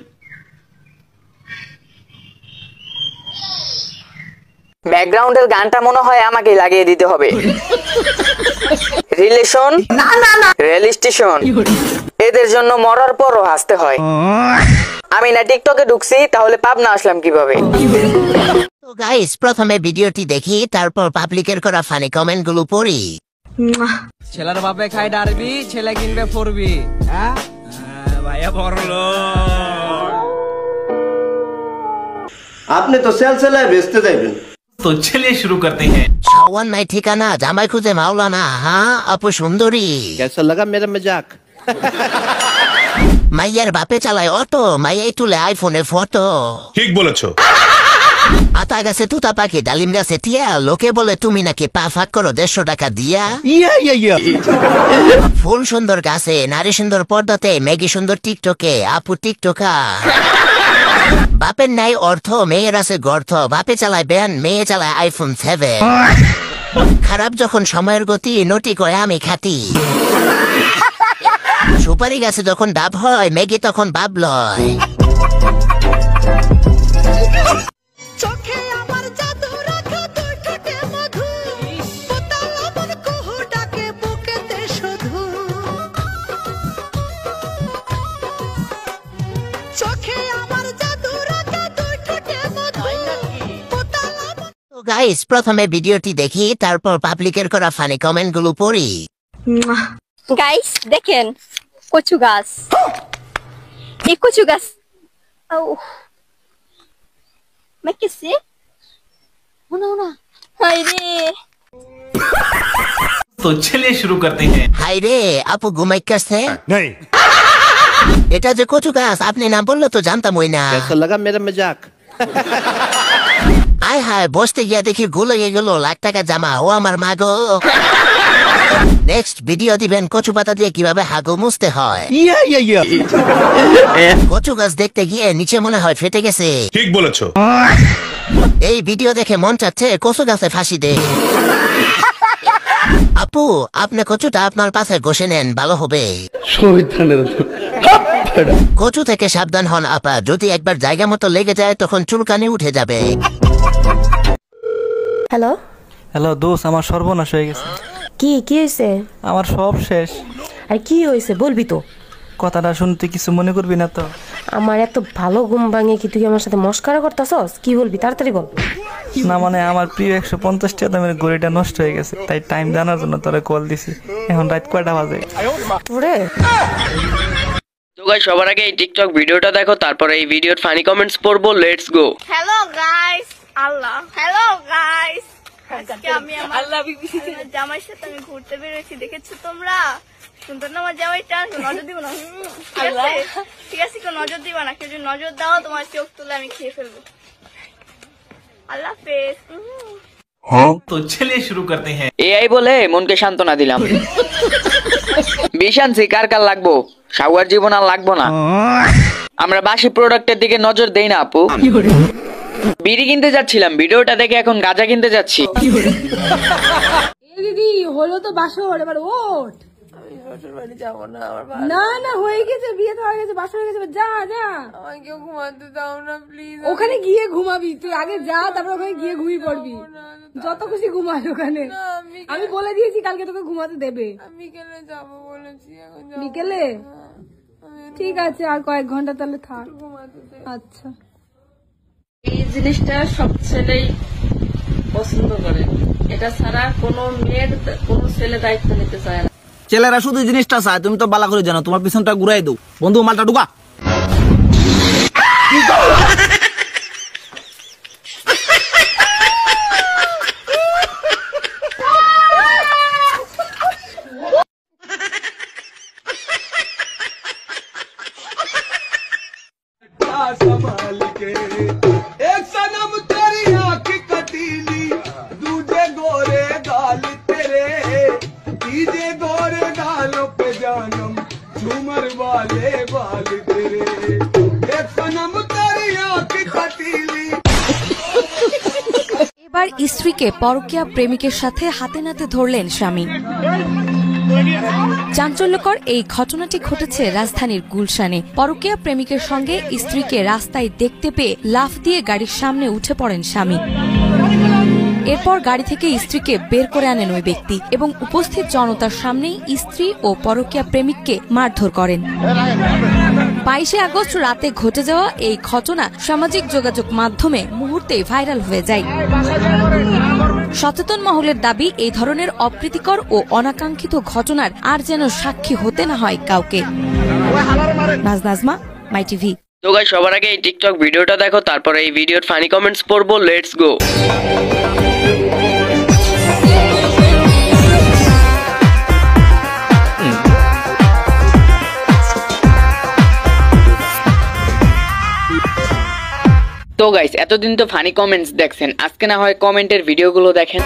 ব্যাকগ্রাউন্ডের গানটা মনে হয় আমাকে লাগিয়ে দিতে হবে। রিলেশন না না না রেল স্টেশন, এদের জন্য মরার পরও হাসতে হয়। আমি না টিকটকে ঢুকছি তাহলে পাবনা আসলাম কিভাবে? তো গাইস প্রথমে ভিডিওটি দেখি, তারপর পাবলিকের করা ফানি কমেন্ট গুলো পড়ি। ছেলের বাপে খাই ডারবি, ছেলে কিনবে ফরবি। হ্যাঁ ভাইয়া বড়লো। আপনি তো সেল সেলায় বেচতে যাবেন। तो चलिए शुरू करते हैं। ছাওয়ান নাই ঠিকানা, জামাই খুঁজে মাওলানা। হ্যাঁ আপু সুন্দরী। कैसा लगा मेरा मजाक? মাইয়ার বাপে চালায় অটো, মাইয়াই তুলে আইফোনের ফটো। ঠিক বলেছো। আতা গাছে তুতা পাখি, ডালিম গাছে টিয়া, লোকে বলে তুমি নাকি পা ফাঁক করো 150 টাকা দিয়া। ফুল সুন্দর গাছে, নারী সুন্দর পর্দাতে, মেগি সুন্দর টিকটকে, আপু টিকটকা। বাপের নাই অর্থ, মেয়ের আছে গর্থ, বাপে চালায় ব্যান, মেয়ে চালায় আইফোন 7। খারাপ যখন সময়ের গতি, নটি কয় আমি খাতি। সুপারি গাছে যখন ডাব হয়, মেগি তখন বাব লয়। চোখে আমার জাদু রাখা দুই ঠোঁটে মধু, পোতাল আমার কুহু ডাকে বুকেতে শুধু। চোখে আমার জাদু রাখা দুই ঠোঁটে মধু, পোতাল আমার। তো গাইস প্রথমে ভিডিওটি দেখি, তারপর পাবলিকের করা ফানি কমেন্ট গুলো পড়ি। গাইস দেখেন কচু গাছ, এই কচু গাছ मैं किससे होना होना हाय रे। तो चलिए शुरू करते हैं। হাই রে আপু ঘুমাই কাছে নাই। এটা যে কচু গাছ আপনি না বললে তো জানতামই না। कैसा लगा मेरा मजाक? আয় হায় বসতে গিয়া দেখি গুলো গেল লাখ টাকা জামা। ও আমার মা গো। নেক্সট ভিডিও দিবেন কচু পাতা দিয়ে কিভাবে হাগু মুছতে হয়। কচু গাছ দেখতে গিয়ে নিচে মনে হয় ফেটে গেছে। ঠিক বলেছো। এই ভিডিও দেখে মন চাচ্ছে কচু গাছে ফাঁসি দে। আপু আপনি কচুটা আপনার পাশে ঘষে নেন, ভালো হবে। কচু থেকে সাবধান হন আপা, যদি একবার জায়গা মতো লেগে যায় তখন চুলকানি উঠে যাবে। হ্যালো হ্যালো দোস্ত, আমার সর্বনাশ হয়ে গেছে। কি হয়েছে? আমার সব শেষ। আর কি হয়েছে বলবি তো? কথাটা শুনতে কিছু মনে করবি না তো? আমার এত ভালো ঘুম ভাঙে কি তুই আমার সাথে মস্কারা করতেছস? কি বলবি তাড়াতাড়ি বল। না মানে আমার প্রিয় 150 টাকা দামের ঘড়িটা নষ্ট হয়ে গেছে, তাই টাইম জানার জন্য তোরে কল দিছি। এখন রাত কয়টা বাজে? তো গাইস সবার আগে এই টিকটক ভিডিওটা দেখো, তারপরে এই ভিডিওর ফানি কমেন্টস পড়বো। Let's go. Hello guys, Allah hello guys, আজকে আমি আমার জামাইয়ের সাথে আমি ঘুরতে বেরোচ্ছি, দেখেছো তোমরা? সুন্দর না আমার জামাইটা? নজর দিব না, ঠিক আছে? কেউ নজর দিবা না, কেউ যদি নজর দাও তোমার চোখ তুলে আমি খেয়ে ফেলবো। আল্লাহ হাফেজ। तो चलिए शुरू करते हैं। এআই বলে মনকে সান্ত্বনা দিলাম। বিশান্সি কার কার লাগবো, সাউয়ার জীবন আর লাগবো না। আমরা বাসি প্রোডাক্টের দিকে নজর দেই না আপু। বিড়ি কিনতে যাচ্ছিলাম, ভিডিওটা দেখে এখন গাঁজা কিনতে যাচ্ছি। দিদি হলো তো বাসর, এবার ওঠ। না না হয়ে গেছে, বিয়ে তো হয়ে গেছে, বাসর হয়ে গেছে, যা যা। আমাকে ঘুমাতে দাও না প্লিজ। ওখানে গিয়ে ঘুমাবি, তুই আগে যা, তারপর ওখানে গিয়ে ঘুমিয়ে পড়বি। যত খুশি ঘুমাই ওখানে, আমি বলে দিয়েছি কালকে তোকে ঘুমাতে দেবে। বিকেলে যাবো বলেছি। বিকেলে ঠিক আছে, আর কয়েক ঘন্টা তাহলে থাক। আচ্ছা, এই জিনিসটা সব ছেলেই পছন্দ করে, এটা ছাড়া কোনো মেয়ের কোনো ছেলে দায়িত্ব নিতে চায় না। ছেলেরা শুধু জিনিসটা চায়, তুমি তো বালা করে জানো, তোমার পিছনটা ঘুরাই দাও। বন্ধু মালটা ঢুকা। एक सनम तेरी आँख कटीली, दूजे गोरे गाल तेरे, तीजे गोरे गालों पे जानम, झूमर वाले बाल तेरे। एक सनम तेरी आँख कटीली। এবার স্ত্রীকে পরকীয়া প্রেমিকের সাথে হাতে নাতে ধরলেন স্বামী। চাঞ্চল্যকর এই ঘটনাটি ঘটেছে রাজধানীর গুলশানে। পরকীয়া প্রেমিকের সঙ্গে স্ত্রীকে রাস্তায় দেখতে পেয়ে লাফ দিয়ে গাড়ির সামনে উঠে পড়েন স্বামী। এরপর গাড়ি থেকে স্ত্রীকে বের করে আনেন ওই ব্যক্তি এবং উপস্থিত জনতার সামনেই স্ত্রী ও পরকীয়া প্রেমিককে মারধর করেন। 22 আগস্ট রাতে ঘটে যাওয়া এই ঘটনা সামাজিক যোগাযোগ মাধ্যমে মুহূর্তেই ভাইরাল হয়ে যায়। সচেতন মহলের দাবি, এই ধরনের অপ্রীতিকর ও অনাকাঙ্ক্ষিত ঘটনার আর যেন সাক্ষী হতে না হয় কাউকে। নাজমা, মাই টিভি। তো গাইস সবার আগে এই টিকটক ভিডিওটা দেখো, তারপরে এই ভিডিওর ফানি কমেন্টস পড়বো। Let's go. তো গাইস এতদিন তো ফানি কমেন্টস দেখছেন, আজকে না হয় কমেন্টের ভিডিওগুলো দেখেন।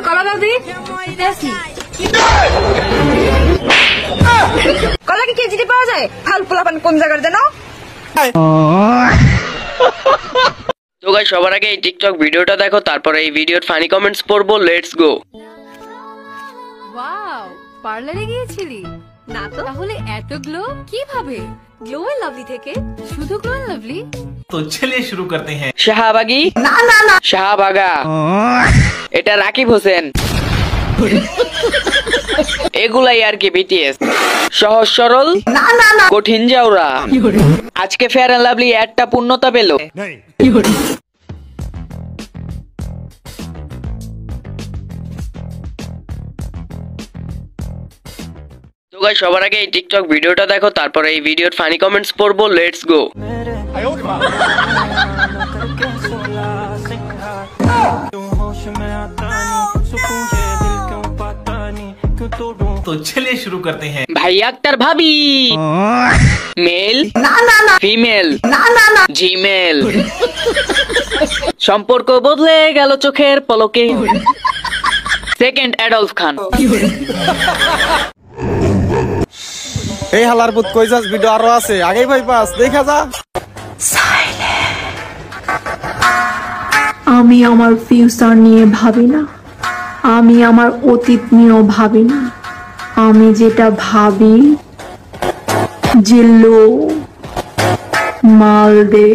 কলা দাও দি, কলা কি কেজিতে পাওয়া যায়? ফাল পোলাপান কোন জায়গার জানো? তো গাইস সবার আগে এই টিকটক ভিডিওটা দেখো, তারপরে এই ভিডিওর ফানি কমেন্টস পড়বো। Let's go. ওয়াও, পার্লারে গিয়েছিলি? না তো, তাহলে এত গ্লো কিভাবে? গ্লো এন্ড লাভলি থেকে, শুধু গ্লো এন্ড লাভলি। तो चलिए शुरू करते हैं। শাহবাগী না না না, শাহবাগা, এটা রাকিব হোসেন। এগুলাই আর কি বিটিএস, সহজ সরল না না না, কঠিন যাওরা। আজকে ফেয়ার এন্ড লাভলি একটা পূর্ণতা পেল। তো গাইস সবার আগে এই টিকটক ভিডিওটা দেখো, তারপরে এই ভিডিওর ফানি কমেন্টস পড়বো। Let's go. तो तो चलिए शुरू करते हैं। भाई अख्तर भाभी मेल ফিমেল জিমেল সম্পর্ক বদলে গেল চোখের পলকে সেকেন্ড অ্যাডলফ খান। এই হালার বুত কই যাস, ভিডিও আরো আছে, আগেই ভাই পাস দেখা যা। আমি আমার ফিউচার নিয়ে ভাবি না, আমি আমার অতীত নিয়েও ভাবি না, আমি যেটা ভাবি যে লো মাল দে।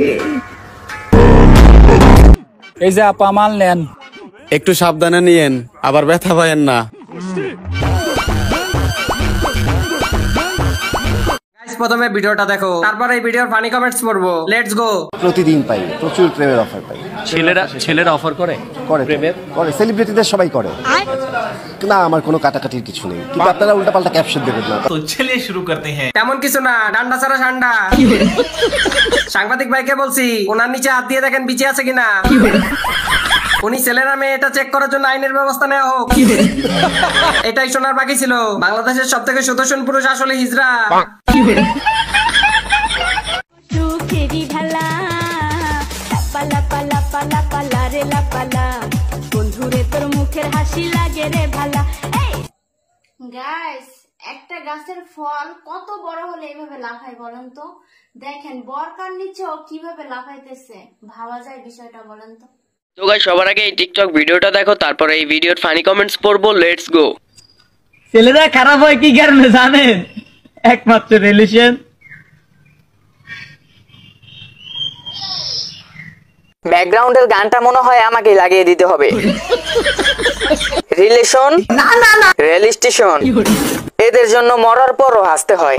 এই যে আপা মাল নেন, একটু সাবধানে নিয়েন, আবার ব্যথা পায়েন না। প্রথমে ভিডিওটা দেখো, তারপর এই ভিডিওর ফানি কমেন্টস পড়বো। Let's go. প্রতিদিন পাই প্রচুর প্রেমের অফার পাই। ছেলেরা অফার করে প্রেমের করে, সেলিব্রিটিদের সবাই করে না, আমার কোনো কাটাকাটির কিছু নেই, কিন্তু আপনারা উল্টাপাল্টা ক্যাপশন দেবেন না। तो चलिए शुरू करते हैं। তেমন কিছু না, ডান্ডা ছাড়া ঠান্ডা। সাংবাদিক ভাইকে বলছি ওনার নিচে হাত দিয়ে দেখেন বিচে আছে কিনা। উনি ছেলেরা মেয়ে এটা চেক করার জন্য আইনের ব্যবস্থা নেওয়া হোক। এটাই শোনার বাকি ছিল। বাংলাদেশের সব থেকে সুদর্শন পুরুষ আসলে হিজড়া। সুখেরি ভালা পালা পালা পালা পালা রে লাপালা, বন্ধুরে তোর মুখের হাসি লাগে রে ভালা। গাইস, একটা গাছের ফল কত বড় হলে এইভাবে লাফায় বলেন তো? দেখেন বরকার নিচেও কিভাবে লাফাইতেছে, ভাবা যায় বিষয়টা বলেন তো? তো গাইস সবার আগে এই টিকটক ভিডিওটা দেখো, তারপরে এই ভিডিওর ফানি কমেন্টস পড়বো। Let's go. ছেলেরা খারাপ হয় কি কারণে জানেন? একমাত্র রিলেশন। ব্যাকগ্রাউন্ডের গানটা মনে হয় আমাকে লাগিয়ে দিতে হবে। রিলেশন না না না, রেল স্টেশন, এদের জন্য মরার পরও হাসতে হয়।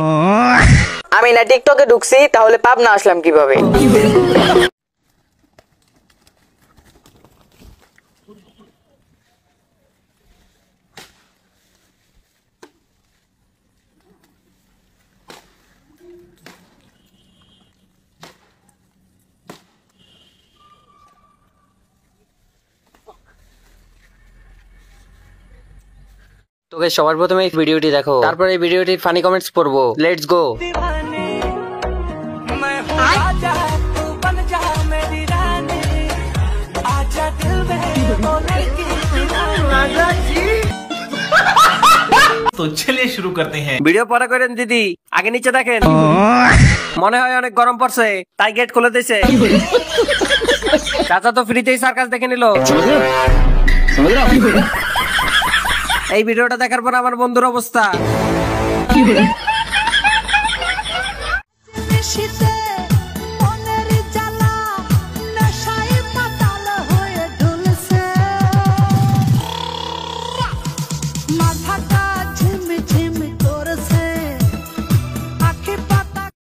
আমি না টিকটকে ঢুকছি, তাহলে পাবনা আসলাম কিভাবে? তোকে সবার প্রথমে এই ভিডিওটি দেখো, তারপর এই ভিডিওটির ফানি কমেন্টস পড়বো। Let's go. तो चलिए शुरू करते हैं। ভিডিও পরে করেন দিদি, আগে নিচে দেখেন। মনে হয় অনেক গরম পড়ছে, তাই গেট খুলে দিয়েছে। চাচা তো ফ্রিতেই সার্কাস দেখে নিল। এই ভিডিওটা দেখার পর আমার বন্ধুর অবস্থা।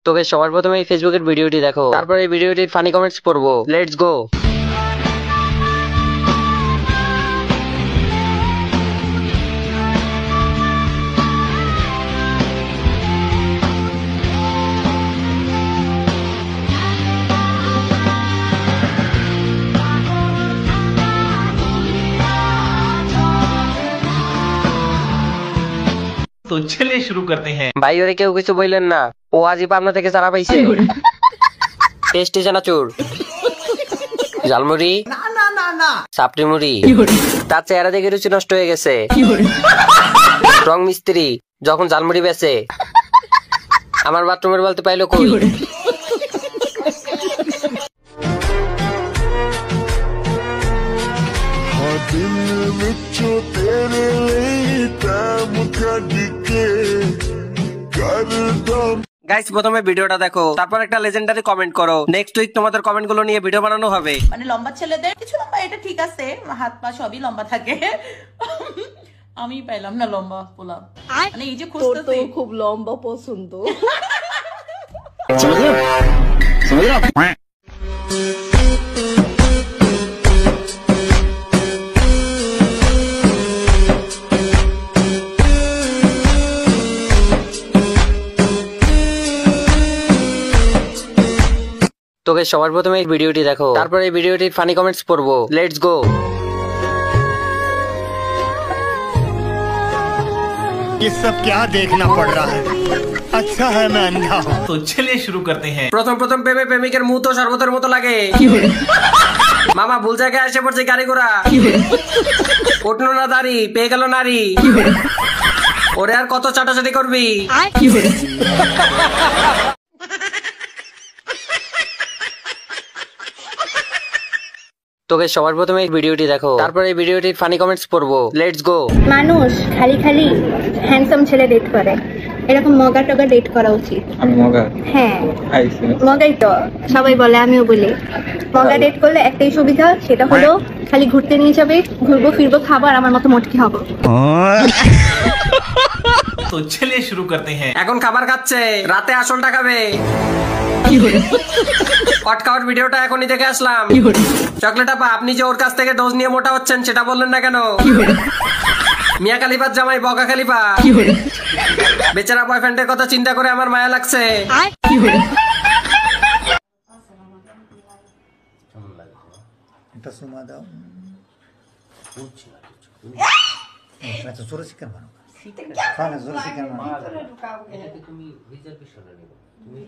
তোকে সবার প্রথমে এই ফেসবুকের ভিডিওটি দেখো, তারপর এই ভিডিওটির ফানি কমেন্টস পড়বো। Let's go. तो चलिए शुरू करते हैं। ভাই ওরে কেউ কিছু বললেন না, ও আজই পাবনা থেকে চারা পাইছে। টেস্টি চানাচুর, ঝালমুড়ি, সাপটি মুড়ি। তার চেহারা দেখে রুচি নষ্ট হয়ে গেছে। রং মিস্ত্রি যখন ঝালমুড়ি বেচে, আমার বাথরুমের বলতে পাইলো কই? গাইস প্রথমে ভিডিওটা দেখো, তারপর একটা লেজেন্ডারি কমেন্ট করো। নেক্সট উইক তোমাদের কমেন্ট গুলো নিয়ে ভিডিও বানানো হবে। মানে লম্বা ছেলেদের কিছু লম্বা, এটা ঠিক আছে, হাত পা সবই লম্বা থাকে। আমি পাইলাম না লম্বা পোলাপ, মানে এই যে খুঁজতেছি। খুব লম্বা পছন্দ। তোকে সবার প্রথমে এই ভিডিওটি দেখো, তারপর এই ভিডিওটির ফানি কমেন্টস পড়বো। Let's go. ये सब क्या देखना पड़ रहा है अच्छा है मैं अंधा हूँ तो चलिए शुरू करते हैं প্রথম প্রেমে প্রেমিকের মুখ তো শরবতের মতো লাগে মামা ভুল জায়গায় এসে পড়ছে গাড়ি ঘোড়া উঠলো না দাড়ি পেয়ে গেল নারী ওরে আর কত চাটাচাটি করবি তোকে সবার প্রথমে এই ভিডিওটি দেখো, তারপর এই ভিডিওটির ফানি কমেন্টস পড়বো। Let's go. মানুষ খালি খালি হ্যান্ডসাম ছেলে ডেট করে, এরকম মগা টগা ডেট করা উচিত। আমি মগা? হ্যাঁ মগাই তো সবাই বলে, আমিও বলি। মগা ডেট করলে একটাই সুবিধা, সেটা হলো খালি ঘুরতে নিয়ে যাবে, ঘুরবো ফিরবো, খাবার আমার মতো মোটকি হবো। তো চলিए शुरू करते हैं। এখন খাবার খাচ্ছে, রাতে আসলটা খাবে। পডকাস্ট ভিডিওটা এখনই দেখে আসলাম। চকলেট আপা, আপনি যে ওর কাছ থেকে ডোজ নিয়ে মোটা হচ্ছেন সেটা বললেন না কেন? মিয়া খালিফার জামাই বগা খালিফা, বেচারা বয়ফ্রেন্ডের কথা চিন্তা করে আমার মায়া লাগছে। এটা সুমা দাও। আচ্ছা জোরে চিকেন বানাও। খানা জোরে চিকেন বানাও। তুমি রিজার্ভেশনে নেবে। তুমি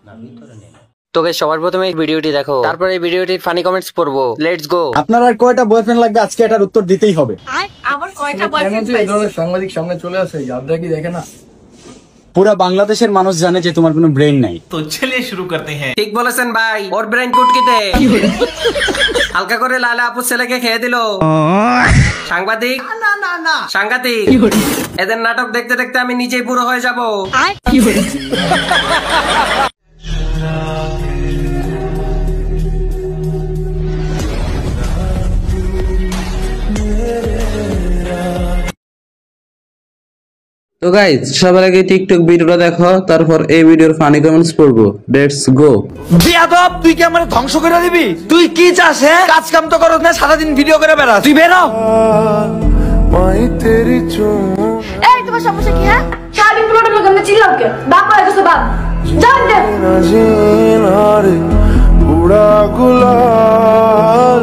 না ভিতরে নেবে। তোকে সবার প্রথমে এই ভিডিওটি দেখো, তারপর এই ভিডিওটির ফানি কমেন্টস পড়বো। Let's go. আপনার আর কয়টা বয়ফ্রেন্ড লাগবে আজকে এটার উত্তর দিতেই হবে। আমার কয়টা বয়ফ্রেন্ড পাইছে? সাংবাদিক সামনে চলে আসে, আপনারা কি দেখে না? পুরা বাংলাদেশের মানুষ জানে যে তোমার কোনো ব্রেন নাই। তো চলিए शुरू करते हैं। ঠিক বলেছেন ভাই, ওর ব্রেন কুটকিতে হালকা করে লালা আপু ছেলেকে খেয়ে দিল। সাংবাদিক সাংঘাতিক, এদের নাটক দেখতে দেখতে আমি নিজেই বুড়ো হয়ে যাব। তো গাইস, সবার আগে টিকটক ভিডিওটা দেখো, তারপর এই ভিডিওর ফানি কমেন্টস পড়বো। Let's go. বিয়াদব, তুই কি আমারে ধ্বংস করে দিবি? তুই কি চাস? হ্যাঁ, কাজ কাম তো করছ না, সারাদিন ভিডিও করে বেড়াস। তুই বেরো। এই তোমার সমস্যা কি? হ্যাঁ, সারাদিন পুরোটা লোক আমরা চিল্লাও কে? বাপ আর কিছু বাপ জান দে। বুড়া গুলাল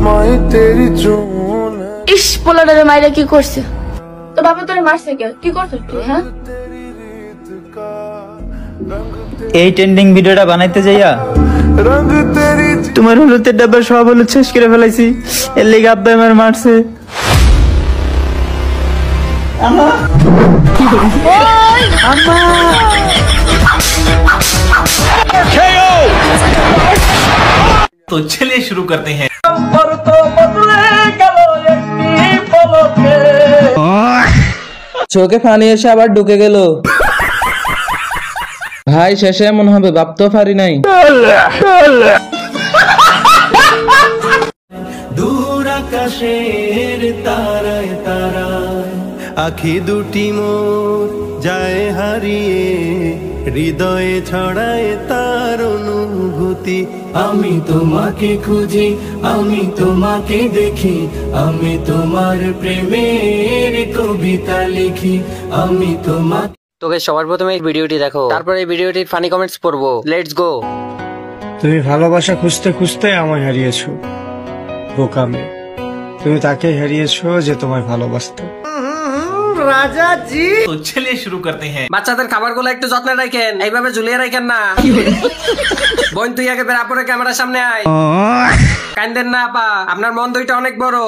মাই তেরি চুন। ইস পোলাডারে মাইরা কি করছে? তো বাবা তোরে মারছে কে? কি করছিস তুই? হ্যাঁ, এই ট্রেন্ডিং ভিডিওটা বানাইতে যাইয়া তোমার হলুদের ডাব্বা সব হলুদ শেষ করে ফেলাইছি, এর লেগে আব্বা আমার মারছে। तो चलिए शुरू करते हैं। চোখে পানি এসে আবার ঢুকে গেল। ভাই শেষে এমন হবে ভাবতেও পারি নাই। দূর আকাশের তারায় তারায় আখি দুটি মোর যায় হারিয়ে, হৃদয়ে ছড়ায় তার অনুভূতি। আমি তোমাকে খুঁজি, আমি তোমাকে দেখি, আমি তোমার প্রেমের কবিতা লিখি, আমি তোমাকে। তোকে সবার প্রথমে এই ভিডিওটি দেখো, তারপর এই ভিডিওটির ফানি কমেন্টস পড়বো। Let's go. তুমি ভালোবাসা খুঁজতে খুঁজতে আমায় হারিয়েছো বোকা মেয়ে। তুমি তাকে হারিয়েছো যে তোমায় ভালোবাসতো। রাজা জি। তো চলিए शुरू करते हैं। বাচ্চাদের খাবারগুলো একটু যত্নে রাখেন, এইভাবে ঝুলিয়ে রাখেন না। বোন তুই আগে বের আপরে ক্যামেরার সামনে আয়। কান্দেন না আপা, আপনার মন দুইটা অনেক বড়।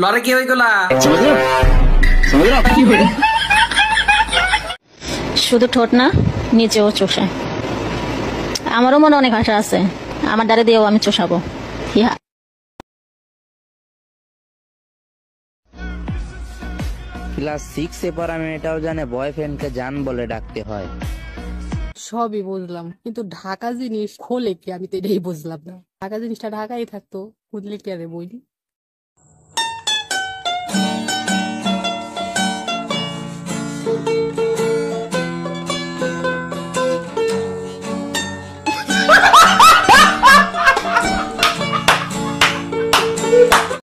লরে কি হইগুলা? শুধু ঠোঁট না, নিচেও চোষে। আমারও মনে অনেক আশা আছে, আমার দ্বারা দিয়েও আমি চোষাবো। ইহা ক্লাস 6 এ পড়া মেয়েটাও জানে বয়ফ্রেন্ডকে জান বলে ডাকতে হয়। সবই বুঝলাম, কিন্তু ঢাকা জিনিস খোলে কি? আমি তো এটাই বুঝলাম না। ঢাকা জিনিসটা ঢাকাই থাকতো, খুঁজলে কি আরে বইনি।